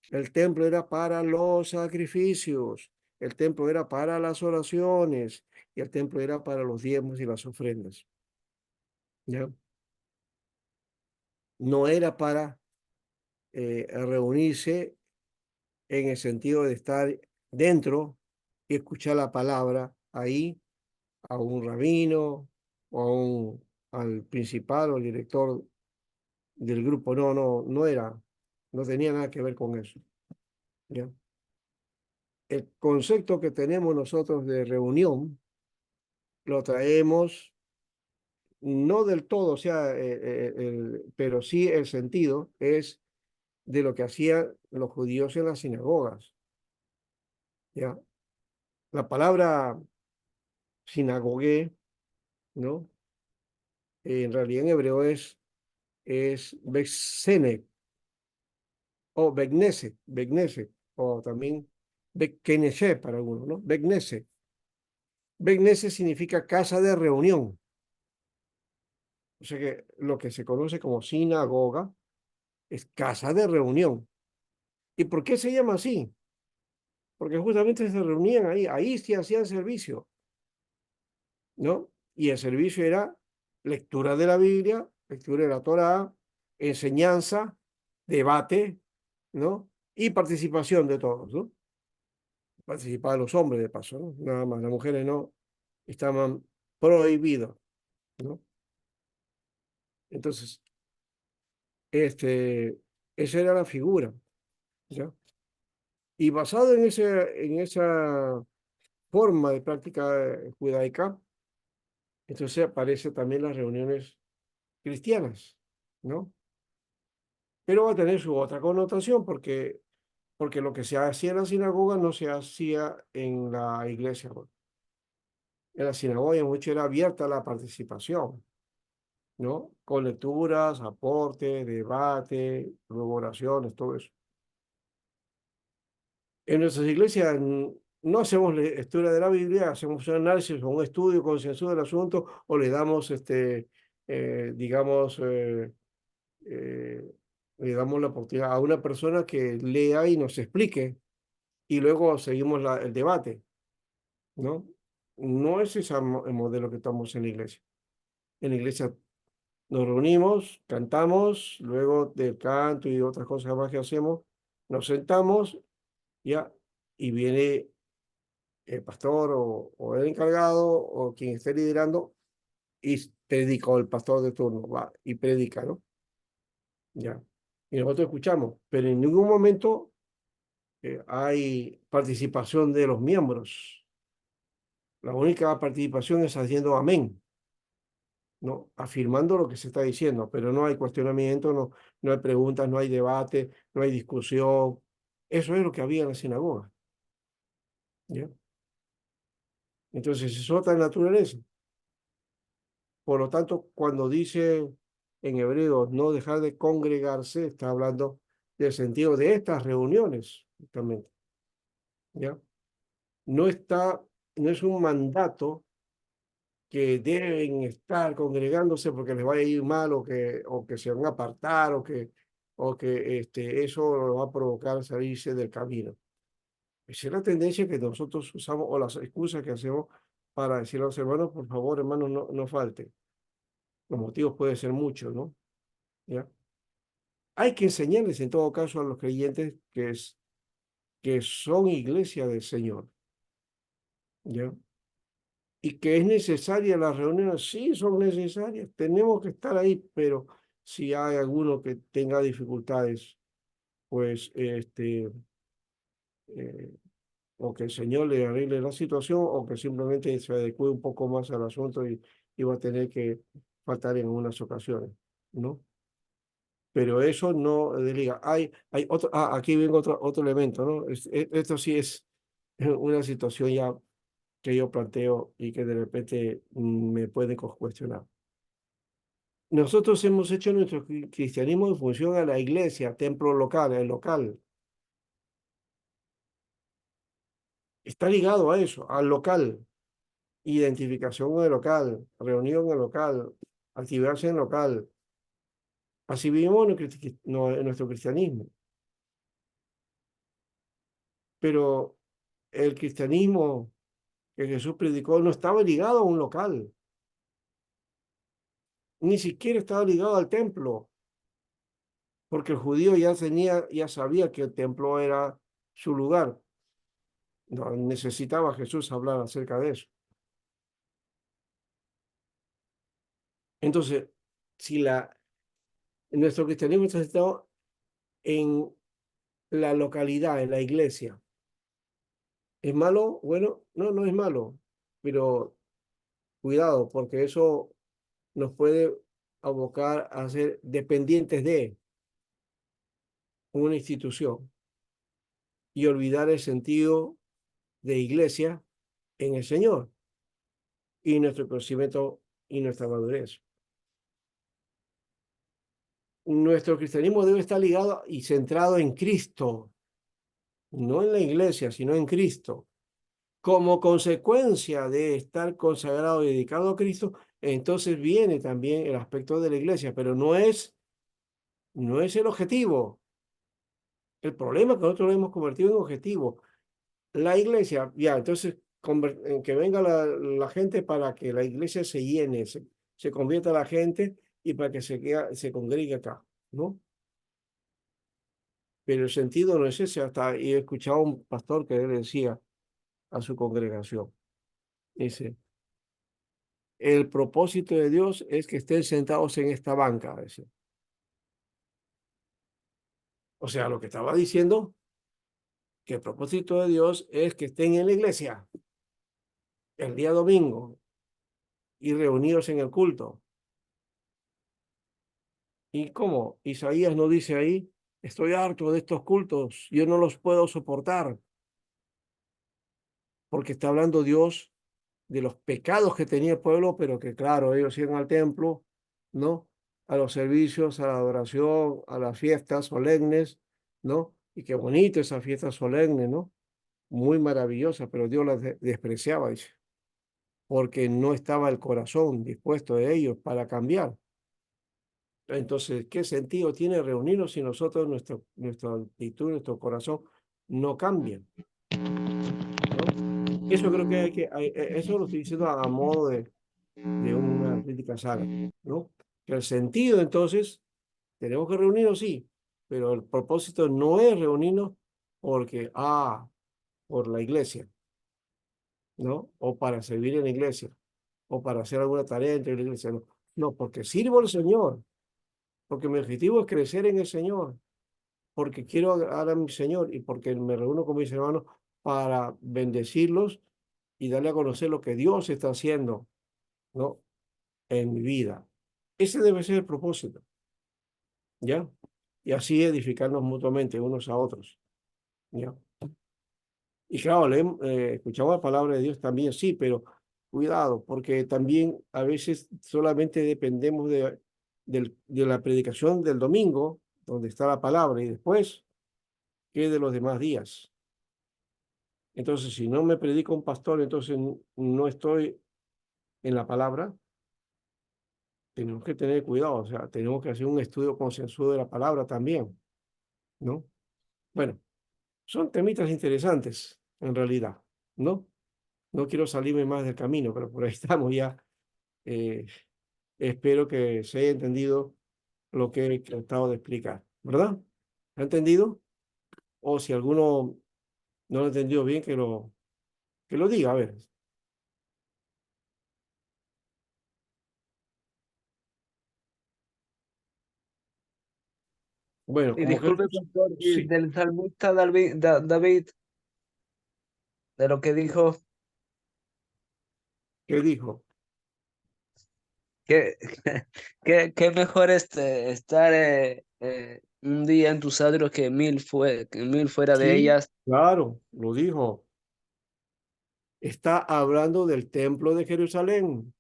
El templo era para los sacrificios, el templo era para las oraciones y el templo era para los diezmos y las ofrendas. ¿Ya? No era para reunirse en el sentido de estar dentro y escuchar la palabra ahí a un rabino o al principal o al director del grupo. No era, no tenía nada que ver con eso. ¿Ya? El concepto que tenemos nosotros de reunión lo traemos no del todo, o sea, pero sí el sentido es de lo que hacían los judíos en las sinagogas. ¿Ya? La palabra sinagogue, ¿no? En realidad en hebreo es Bexene o Begnese, o también Bekneshe para algunos, ¿no? Begnese. Begnese significa casa de reunión. O sea que lo que se conoce como sinagoga es casa de reunión. ¿Y por qué se llama así? Porque justamente se reunían ahí sí hacían servicio, ¿no? Y el servicio era lectura de la Biblia, lectura de la Torá, enseñanza, debate, ¿no? Y participación de todos, ¿no? Participaban los hombres de paso, ¿no? Nada más, las mujeres no, estaban prohibidos, ¿no? Entonces, esa era la figura, ¿ya? Y basado en esa forma de práctica judaica, entonces aparecen también las reuniones cristianas, ¿no? Pero va a tener su otra connotación porque lo que se hacía en la sinagoga no se hacía en la iglesia. ¿No? En la sinagoga mucho era abierta la participación, ¿no? Con lecturas, aportes, debate, luego oraciones, todo eso. En nuestras iglesias no hacemos lectura de la Biblia, hacemos un análisis o un estudio concienzudo del asunto o le damos, digamos, eh, le damos la oportunidad a una persona que lea y nos explique y luego seguimos el debate, ¿no? No es ese el modelo que estamos en la iglesia. En la iglesia nos reunimos, cantamos, luego del canto y otras cosas más que hacemos, nos sentamos ya y viene el pastor o el encargado o quien esté liderando y predica, o el pastor de turno va y predica, ¿no? Ya. Y nosotros escuchamos, pero en ningún momento hay participación de los miembros. La única participación es haciendo amén, ¿no? Afirmando lo que se está diciendo, pero no hay cuestionamiento, no hay preguntas, no hay debate, no hay discusión. Eso es lo que había en la sinagoga, ¿ya? Entonces es otra naturaleza. Por lo tanto, cuando dice en hebreo no dejar de congregarse, está hablando del sentido de estas reuniones, justamente, ¿ya? No está, no es un mandato que deben estar congregándose porque les vaya a ir mal o que se van a apartar o que eso lo va a provocar salirse del camino. Esa es la tendencia que nosotros usamos o las excusas que hacemos para decirle a los hermanos, por favor, hermanos, no falten. Los motivos pueden ser muchos, ¿no? ¿Ya? Hay que enseñarles en todo caso a los creyentes que son iglesia del Señor, ¿ya? Y que es necesaria las reuniones, sí, son necesarias, tenemos que estar ahí, pero si hay alguno que tenga dificultades, pues eh, o que el Señor le arregle la situación o que simplemente se adecue un poco más al asunto y va a tener que faltar en unas ocasiones, ¿no? Pero eso no desliga. Hay otro, aquí viene otro elemento, ¿no? Esto sí es una situación ya que yo planteo y que de repente me pueden cuestionar. Nosotros hemos hecho nuestro cristianismo en función a la iglesia, templo local, el local. Está ligado a eso, al local. Identificación en el local, reunión en el local, activarse en el local. Así vivimos en nuestro cristianismo. Pero el cristianismo que Jesús predicó no estaba ligado a un local, ni siquiera estaba ligado al templo, porque el judío ya sabía que el templo era su lugar. No necesitaba Jesús hablar acerca de eso. Entonces, si nuestro cristianismo está centrado en la localidad, en la iglesia, ¿es malo? Bueno, no es malo, pero cuidado, porque eso nos puede abocar a ser dependientes de una institución y olvidar el sentido de iglesia en el Señor y nuestro conocimiento y nuestra madurez. Nuestro cristianismo debe estar ligado y centrado en Cristo, no en la iglesia, sino en Cristo. Como consecuencia de estar consagrado y dedicado a Cristo, entonces viene también el aspecto de la iglesia, pero no es el objetivo. El problema es que nosotros lo hemos convertido en objetivo. La iglesia, ya, entonces en que venga la gente para que la iglesia se llene, se convierta la gente y para que se congregue acá, ¿no? Pero el sentido no es ese. Hasta y he escuchado a un pastor que le decía a su congregación, dice, el propósito de Dios es que estén sentados en esta banca, decía. O sea, lo que estaba diciendo, que el propósito de Dios es que estén en la iglesia el día domingo y reunidos en el culto. ¿Y cómo? Isaías no dice ahí, estoy harto de estos cultos, yo no los puedo soportar, porque está hablando Dios de los pecados que tenía el pueblo, pero que claro, ellos iban al templo, ¿no? A los servicios, a la adoración, a las fiestas solemnes, ¿no? Y qué bonito esa fiesta solemne, ¿no? Muy maravillosa, pero Dios las despreciaba, dice, porque no estaba el corazón dispuesto de ellos para cambiar. Entonces, ¿qué sentido tiene reunirnos si nosotros, nuestra actitud, nuestro corazón no cambian? ¿No? Eso creo que eso lo estoy diciendo a modo de una crítica sana, ¿no? Que el sentido, entonces, tenemos que reunirnos, sí, pero el propósito no es reunirnos porque, por la iglesia, ¿no? O para servir en la iglesia, o para hacer alguna tarea dentro de la iglesia, no. No, porque sirvo al Señor, porque mi objetivo es crecer en el Señor, porque quiero agradar a mi Señor y porque me reúno con mis hermanos para bendecirlos y darle a conocer lo que Dios está haciendo, ¿no? En mi vida. Ese debe ser el propósito, ¿ya? Y así edificarnos mutuamente unos a otros, ¿ya? Y claro, escuchamos la palabra de Dios también, sí, pero cuidado, porque también a veces solamente dependemos de la predicación del domingo, donde está la palabra, y después, ¿qué de los demás días? Entonces, si no me predica un pastor, entonces no estoy en la palabra. Tenemos que tener cuidado, o sea, tenemos que hacer un estudio concienzudo de la palabra también, ¿no? Bueno, son temitas interesantes, en realidad, ¿no? No quiero salirme más del camino, pero por ahí estamos ya. Eh, espero que se haya entendido lo que he tratado de explicar, ¿verdad? ¿Ha entendido? O si alguno no lo ha entendido bien, que lo diga, a ver. Bueno, Y como que disculpe, pastor, y sí, del salmista David, de lo que dijo, ¿qué dijo? que, que mejor estar un día en tus atrios que mil fuera de Sí, ellas. claro, lo dijo. Está hablando del templo de Jerusalén.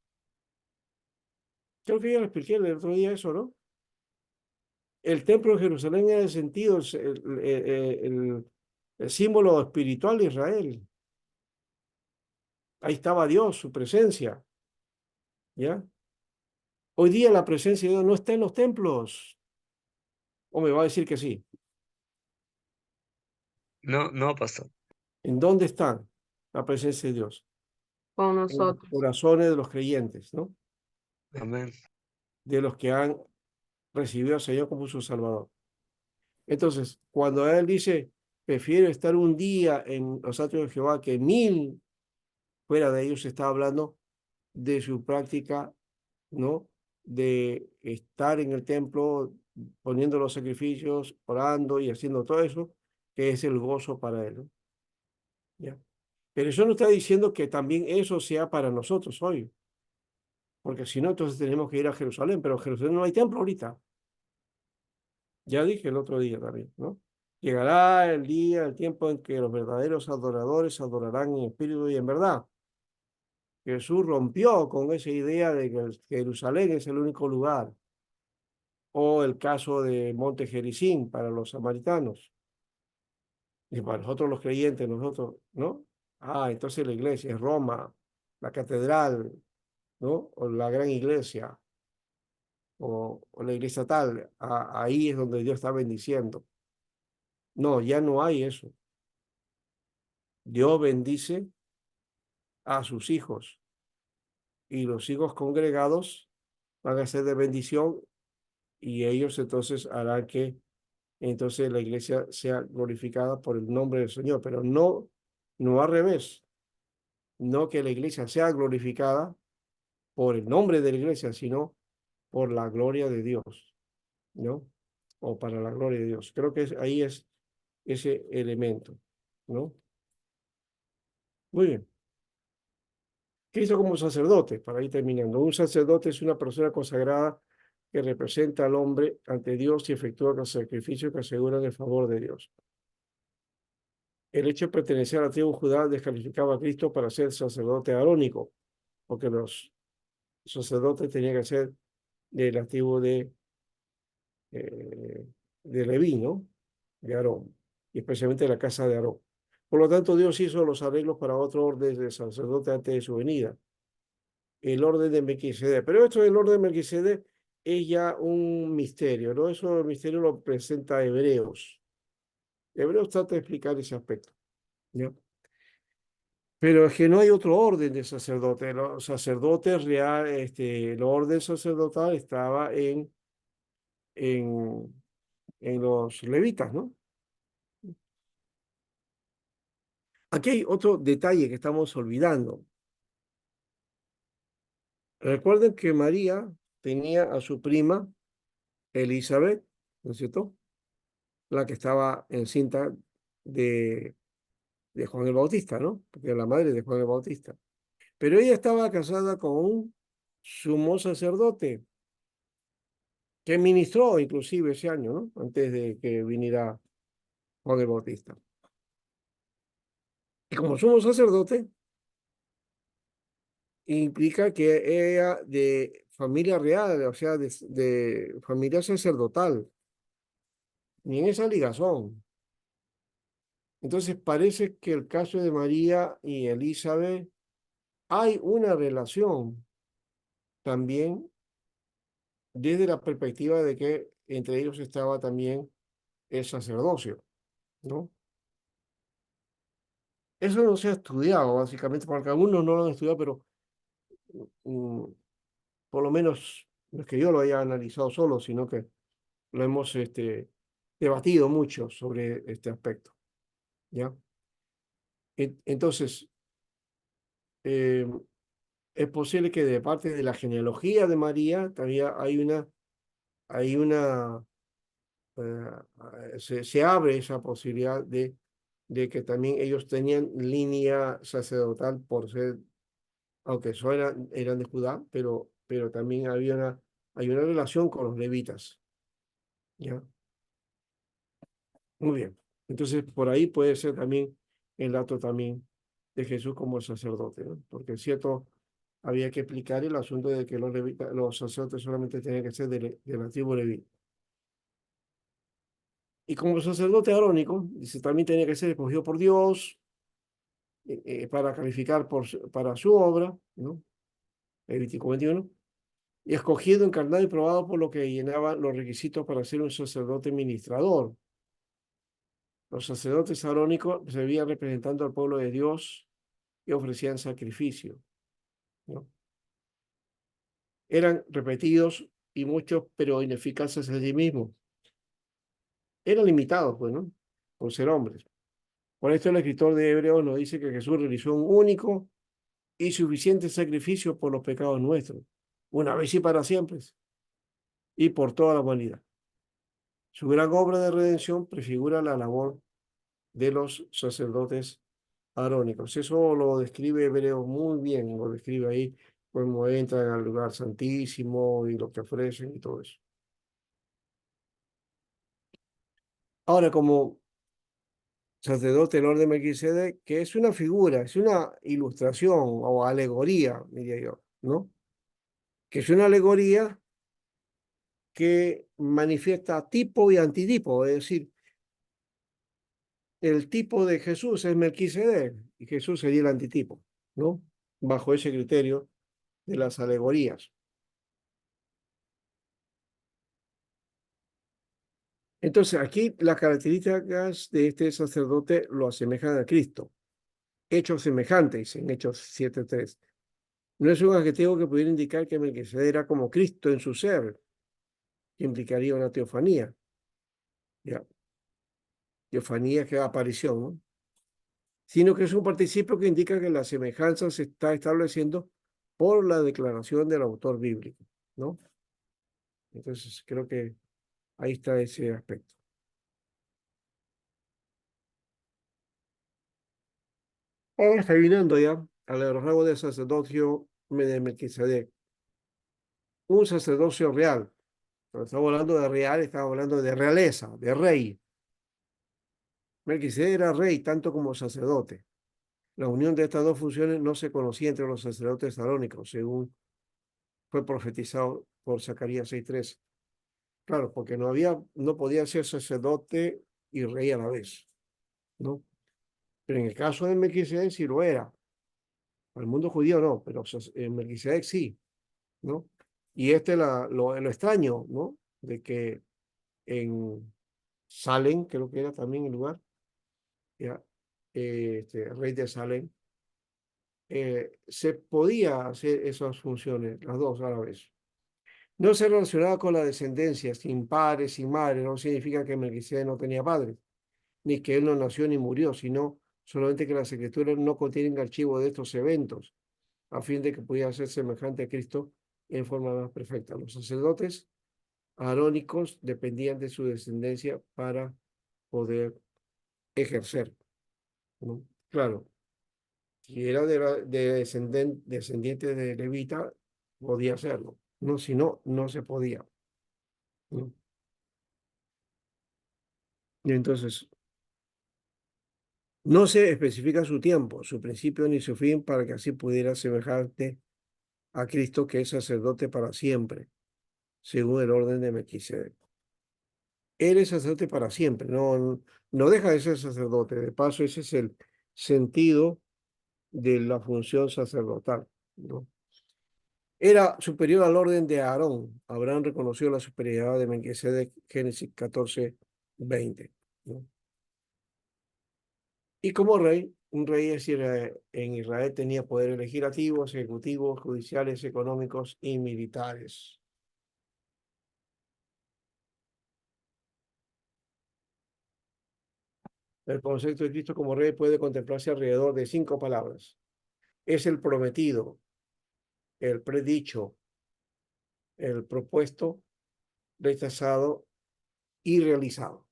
Creo que ya lo expliqué el otro día eso, ¿no? El templo de Jerusalén era el sentido, el símbolo espiritual de Israel. Ahí estaba Dios, su presencia, ¿ya? Hoy día la presencia de Dios no está en los templos. ¿O me va a decir que sí? No, no, pastor. ¿En dónde está la presencia de Dios? con En los nosotros. corazones de los creyentes, ¿no? Amén. De los que han recibido al Señor como su Salvador. Entonces, cuando Él dice, prefiero estar un día en los atrios de Jehová que 1000 fuera de ellos, está hablando de su práctica, ¿no? De estar en el templo, poniendo los sacrificios, orando y haciendo todo eso, que es el gozo para Él, ¿no? ¿Ya? Pero eso no está diciendo que también eso sea para nosotros hoy, porque si no, entonces tenemos que ir a Jerusalén, pero en Jerusalén no hay templo ahorita. Ya dije el otro día también, ¿no? Llegará el día, el tiempo en que los verdaderos adoradores adorarán en espíritu y en verdad. Jesús rompió con esa idea de que Jerusalén es el único lugar, o el caso de Monte Gerizim para los samaritanos, y para nosotros los creyentes, nosotros, ¿no? Entonces la iglesia es Roma, la catedral, ¿no? O la gran iglesia. o la iglesia tal, ahí es donde Dios está bendiciendo. No, ya no hay eso. Dios bendice a sus hijos y los hijos congregados van a ser de bendición y ellos entonces harán que entonces la iglesia sea glorificada por el nombre del Señor, pero no, no al revés, no que la iglesia sea glorificada por el nombre de la iglesia, sino por la gloria de Dios, ¿no? O para la gloria de Dios. Creo que ahí es ese elemento, ¿no? Muy bien. Cristo como sacerdote, para ir terminando. Un sacerdote es una persona consagrada que representa al hombre ante Dios y efectúa los sacrificios que aseguran el favor de Dios. El hecho de pertenecer a la tribu Judá descalificaba a Cristo para ser sacerdote arónico, porque los sacerdotes tenían que ser de la tribu de Leví, ¿no? De Aarón, y especialmente de la casa de Aarón. Por lo tanto, Dios hizo los arreglos para otro orden de sacerdote antes de su venida, el orden de Melquisedec. Pero esto del orden de Melquisedec es ya un misterio, ¿no? Eso el misterio lo presenta Hebreos. Hebreos trata de explicar ese aspecto, ¿ya? Pero es que no hay otro orden de sacerdote. Los sacerdotes real, el orden sacerdotal estaba en, en los levitas, ¿no? Aquí hay otro detalle que estamos olvidando. Recuerden que María tenía a su prima Elizabeth, ¿no es cierto? La que estaba encinta de, de Juan el Bautista, ¿no? Porque era la madre de Juan el Bautista. Pero ella estaba casada con un sumo sacerdote que ministró inclusive ese año, ¿no? Antes de que viniera Juan el Bautista. Y como sumo sacerdote, implica que era de familia real, o sea, de familia sacerdotal, ni en esa ligazón. Entonces parece que el caso de María y Elizabeth hay una relación también desde la perspectiva de que entre ellos estaba también el sacerdocio, ¿no? Eso no se ha estudiado, básicamente, porque algunos no lo han estudiado, pero mm, por lo menos no es que yo lo haya analizado solo, sino que lo hemos debatido mucho sobre este aspecto, ¿ya? Entonces, eh, es posible que de parte de la genealogía de María todavía hay una se abre esa posibilidad de que también ellos tenían línea sacerdotal por ser, aunque solo eran de Judá, pero también hay una relación con los levitas, ¿ya? Muy bien. Entonces, por ahí puede ser también el dato también de Jesús como sacerdote, ¿no? Porque es cierto, había que explicar el asunto de que los sacerdotes solamente tenían que ser de la tribu leví. Y como sacerdote arónico, dice, también tenía que ser escogido por Dios para calificar para su obra, ¿no? Levítico 21. Y escogido, encarnado y probado por lo que llenaba los requisitos para ser un sacerdote ministrador. Los sacerdotes arónicos se veían representando al pueblo de Dios y ofrecían sacrificio, ¿no? Eran repetidos y muchos, pero ineficaces en sí mismos. Eran limitados, pues, ¿no? Por ser hombres. Por esto el escritor de Hebreos nos dice que Jesús realizó un único y suficiente sacrificio por los pecados nuestros, una vez y para siempre, y por toda la humanidad. Su gran obra de redención prefigura la labor de los sacerdotes arónicos. Eso lo describe Hebreos muy bien, lo describe ahí, cómo entran al lugar santísimo y lo que ofrecen y todo eso. Ahora, como sacerdote del orden de Melquisedec, que es una figura, es una ilustración o alegoría, diría yo, ¿no? Que es una alegoría que manifiesta tipo y antitipo, es decir, el tipo de Jesús es Melquisedec y Jesús sería el antitipo, ¿no? Bajo ese criterio de las alegorías. Entonces, aquí las características de este sacerdote lo asemejan a Cristo. Hechos semejantes, en Hechos 7:3. No es un adjetivo que pudiera indicar que Melquisedec era como Cristo en su ser, que implicaría una teofanía. Ya. Teofanía que es aparición, ¿no? Sino que es un participio que indica que la semejanza se está estableciendo por la declaración del autor bíblico, ¿no? Entonces, creo que ahí está ese aspecto. Ahora está viniendo ya al rango de sacerdocio de Melquisedec. Un sacerdocio real. Cuando estamos hablando de real, estamos hablando de realeza, de rey. Melquisedec era rey tanto como sacerdote. La unión de estas dos funciones no se conocía entre los sacerdotes salónicos, según fue profetizado por Zacarías 6:13. Claro, porque no podía ser sacerdote y rey a la vez, ¿no? Pero en el caso de Melquisedec sí lo era. Al mundo judío no, pero en Melquisedec sí, ¿no? Y lo extraño, ¿no? De que en Salem, creo que era también el lugar, ya, rey de Salem, se podía hacer esas funciones, las dos a la vez. No se relacionaba con la descendencia, sin padres, sin madre, no significa que Melquisedec no tenía padre, ni que él no nació ni murió, sino solamente que las escrituras no contienen archivo de estos eventos, a fin de que pudiera ser semejante a Cristo en forma más perfecta. Los sacerdotes arónicos dependían de su descendencia para poder ejercer, ¿no? Claro, si era descendiente de levita, podía hacerlo, no, si no, no se podía, ¿no? Y entonces, no se especifica su tiempo, su principio ni su fin para que así pudiera semejarte a Cristo, que es sacerdote para siempre, según el orden de Melquisedec. Él es sacerdote para siempre, no deja de ser sacerdote. De paso, ese es el sentido de la función sacerdotal, ¿no? Era superior al orden de Aarón. Abraham reconoció la superioridad de Melquisedec, Génesis 14:20, ¿no? Y como rey, un rey en Israel tenía poderes legislativos, ejecutivos, judiciales, económicos y militares. El concepto de Cristo como rey puede contemplarse alrededor de 5 palabras. Es el prometido, el predicho, el propuesto, rechazado y realizado.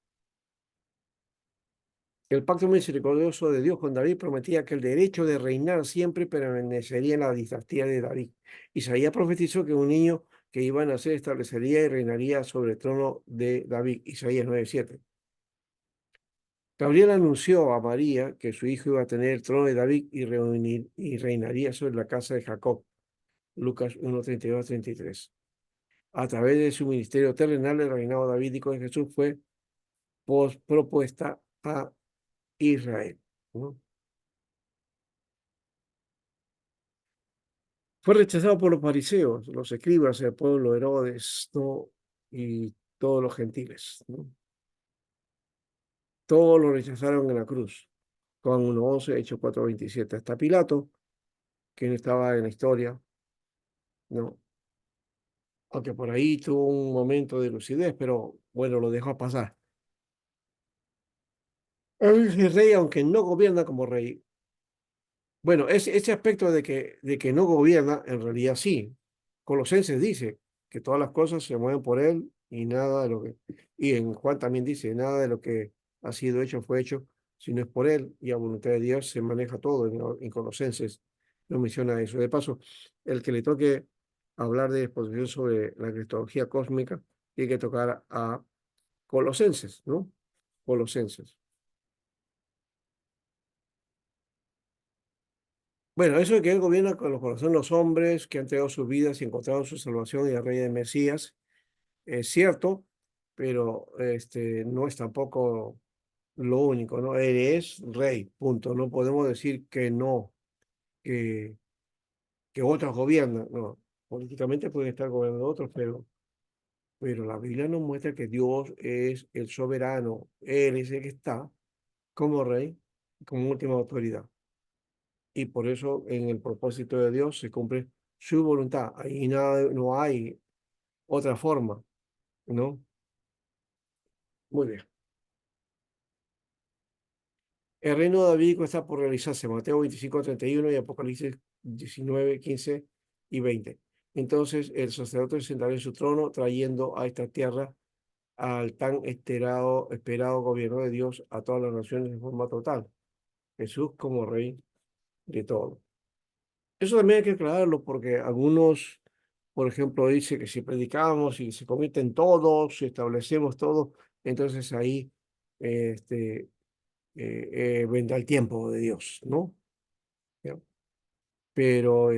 El pacto misericordioso de Dios con David prometía que el derecho de reinar siempre permanecería en la dinastía de David. Isaías profetizó que un niño que iba a nacer establecería y reinaría sobre el trono de David. Isaías 9:7. Gabriel anunció a María que su hijo iba a tener el trono de David y reinaría sobre la casa de Jacob. Lucas 1:32-33. A través de su ministerio terrenal, el reinado davídico de Jesús fue propuesta a Israel, ¿no? Fue rechazado por los fariseos, los escribas, el pueblo, Herodes, ¿no? Y todos los gentiles, ¿no? Todos lo rechazaron en la cruz. Juan 1:11, Hechos 4:27. Hasta Pilato, quien estaba en la historia, ¿no? Aunque por ahí tuvo un momento de lucidez, pero bueno, lo dejó pasar. Él es el rey, aunque no gobierna como rey. Bueno, ese aspecto de que no gobierna, en realidad sí. Colosenses dice que todas las cosas se mueven por él y nada de lo que... Y en Juan también dice, nada de lo que ha sido hecho fue hecho, si no es por él, y a voluntad de Dios se maneja todo. En Colosenses no menciona eso. De paso, el que le toque hablar de exposición sobre la cristología cósmica, tiene que tocar a Colosenses, ¿no? Colosenses. Bueno, eso de que él gobierna con los corazones de los hombres que han entregado sus vidas y encontrado su salvación y el rey de Mesías, es cierto, pero no es tampoco lo único, ¿no? Él es rey, punto. No podemos decir que no, que, que otros gobiernan, no. Políticamente pueden estar gobernando otros, pero Pero la Biblia nos muestra que Dios es el soberano, Él es el que está como rey, como última autoridad. Y por eso en el propósito de Dios se cumple su voluntad. Ahí nada, no hay otra forma, ¿no? Muy bien. El reino davídico está por realizarse, Mateo 25:31 y Apocalipsis 19:15 y 20. Entonces el sacerdote se sentará en su trono, trayendo a esta tierra al tan esperado gobierno de Dios a todas las naciones de forma total. Jesús como rey de todo. Eso también hay que aclararlo porque algunos, por ejemplo, dicen que si predicamos y se convierten todos, si establecemos todo, entonces ahí este, vendrá el tiempo de Dios, ¿no? ¿Ya? Pero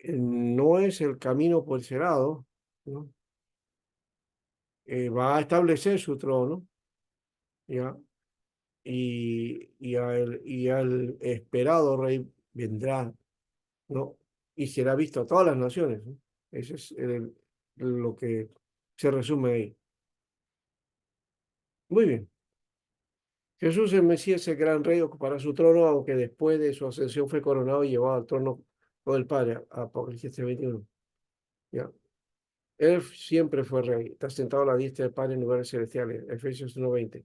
no es el camino por ese lado, ¿no? Va a establecer su trono, ¿ya? Y al esperado rey vendrá, ¿no? Y será visto a todas las naciones, ¿no? Ese es lo que se resume ahí. Muy bien. Jesús el Mesías, el gran rey, ocupará su trono, aunque después de su ascensión fue coronado y llevado al trono con el Padre. Apocalipsis 21. ¿Ya? Él siempre fue rey. Está sentado a la diestra del Padre en lugares celestiales. Efesios 1:20.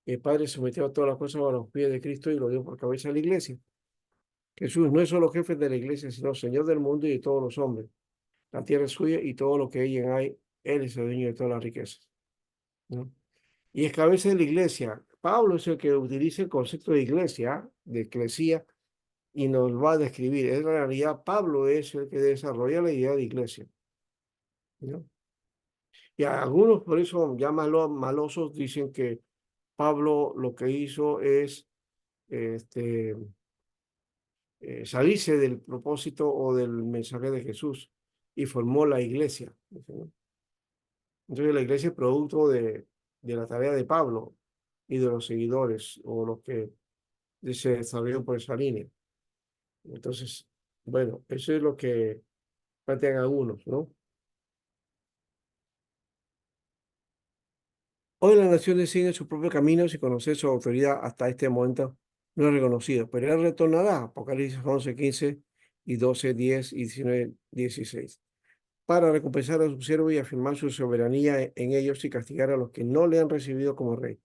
El Padre sometió a todas las cosas a los pies de Cristo y lo dio por cabeza a la iglesia. Jesús no es solo jefe de la iglesia, sino Señor del mundo y de todos los hombres. La tierra es suya y todo lo que hay en hay, Él es el dueño de todas las riquezas, ¿no? Y es cabeza de la iglesia. Pablo es el que utiliza el concepto de iglesia, de eclesía, y nos va a describir. En realidad, Pablo es el que desarrolla la idea de iglesia, ¿no? Y algunos, por eso ya malosos, dicen que Pablo lo que hizo es este, salirse del propósito o del mensaje de Jesús y formó la iglesia, ¿no? Entonces la iglesia es producto de la tarea de Pablo y de los seguidores o los que se desarrollaron por esa línea. Entonces, bueno, eso es lo que plantean algunos, ¿no? Hoy las naciones siguen sus propios caminos y conocer su autoridad hasta este momento no es reconocido, pero él retornará, Apocalipsis 11:15 y 12:10 y 19:16, para recompensar a su siervo y afirmar su soberanía en ellos y castigar a los que no le han recibido como rey.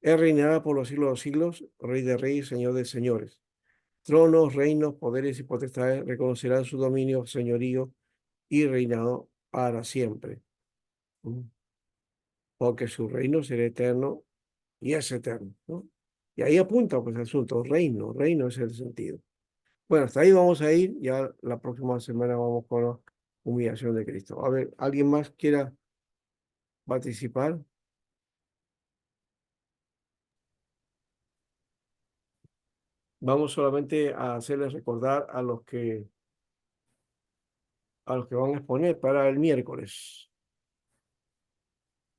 Él reinará por los siglos de los siglos, Rey de reyes, Señor de señores. Tronos, reinos, poderes y potestades reconocerán su dominio, señorío y reinado para siempre. Porque su reino será eterno y es eterno, ¿no? Y ahí apunta pues el asunto, reino es el sentido. Bueno, hasta ahí vamos a ir, ya la próxima semana vamos con la humillación de Cristo. A ver, ¿alguien más quiera participar? Vamos solamente a hacerles recordar a los que van a exponer para el miércoles.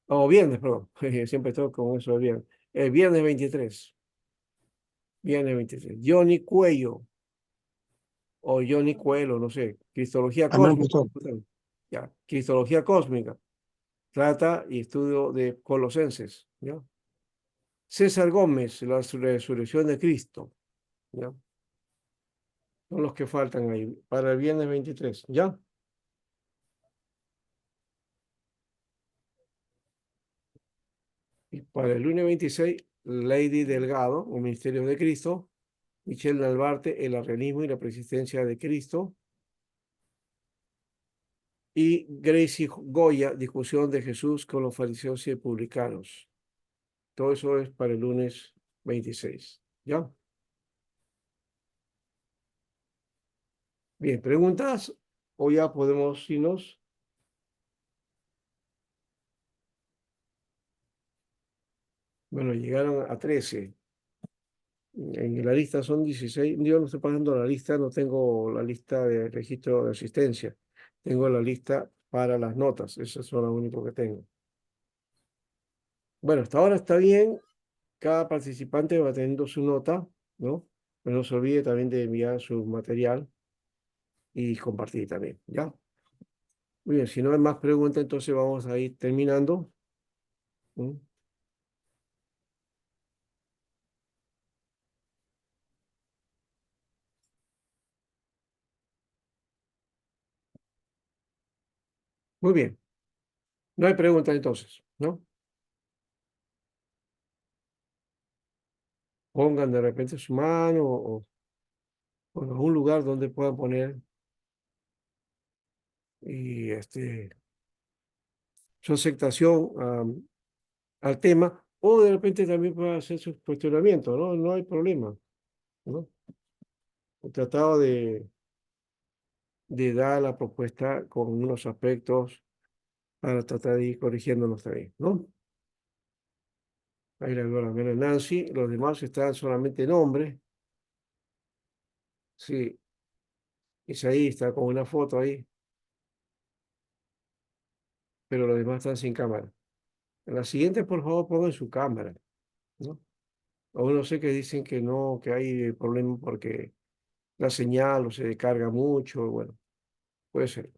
O viernes, perdón. Siempre estoy con eso de viernes. El viernes 23. Viernes 23. Johnny Cuello o Johnny Cuello, no sé. Cristología Amén, cósmica. pastor. Ya. Cristología cósmica. Trata y estudio de Colosenses. ¿Ya? César Gómez, la resurrección de Cristo. ¿Ya? Son los que faltan ahí para el viernes 23. ¿Ya? Y para el lunes 26, Lady Delgado, un Ministerio de Cristo. Michelle Nalbarte, el arrianismo y la persistencia de Cristo. Y Gracie Goya, discusión de Jesús con los fariseos y publicanos. Todo eso es para el lunes 26. ¿Ya? Bien, ¿preguntas? O ya podemos irnos. Bueno, llegaron a 13. En la lista son 16. Yo no estoy pasando la lista, no tengo la lista de registro de asistencia. Tengo la lista para las notas. Esas son las únicas que tengo. Bueno, hasta ahora está bien. Cada participante va teniendo su nota, ¿no? Pero no se olvide también de enviar su material y compartir también, ¿ya? Muy bien, si no hay más preguntas, entonces vamos a ir terminando. ¿Mm? Muy bien. No hay preguntas entonces, ¿no? Pongan de repente su mano o en algún lugar donde puedan poner y su aceptación al tema, o de repente también pueden hacer sus cuestionamientos, ¿no? No hay problema, ¿no? He tratado de dar la propuesta con unos aspectos para tratar de ir corrigiéndonos también, ¿no? Ahí la veo la mera Nancy, los demás están solamente nombre. Sí, Isaí está con una foto ahí, pero los demás están sin cámara. En la siguiente, por favor, pongan su cámara, ¿no? O no sé que dicen que no, que hay problema porque la señal o se descarga mucho, bueno, puede ser.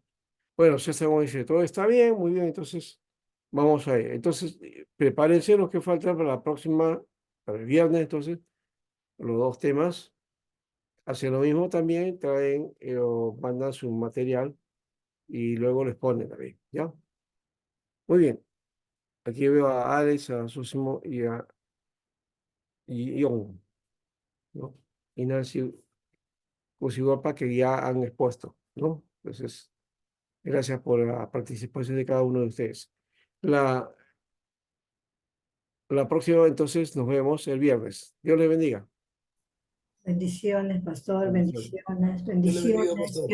Bueno, César Gómez dice, todo está bien, muy bien, entonces vamos a ir. Entonces, prepárense los que faltan para la próxima, para el viernes, entonces, los dos temas. Hacen lo mismo también, traen o mandan su material y luego les ponen también, ¿ya? Muy bien. Aquí veo a Alex, a Sosimo y a Ion, ¿no? Y Nancy Cusiguapa que ya han expuesto, ¿no? Entonces, gracias por la participación de cada uno de ustedes. La, la próxima, entonces, nos vemos el viernes. Dios les bendiga. Bendiciones, pastor, Bendiciones. bendiciones, Dios le bendiga, bendiciones. pastor.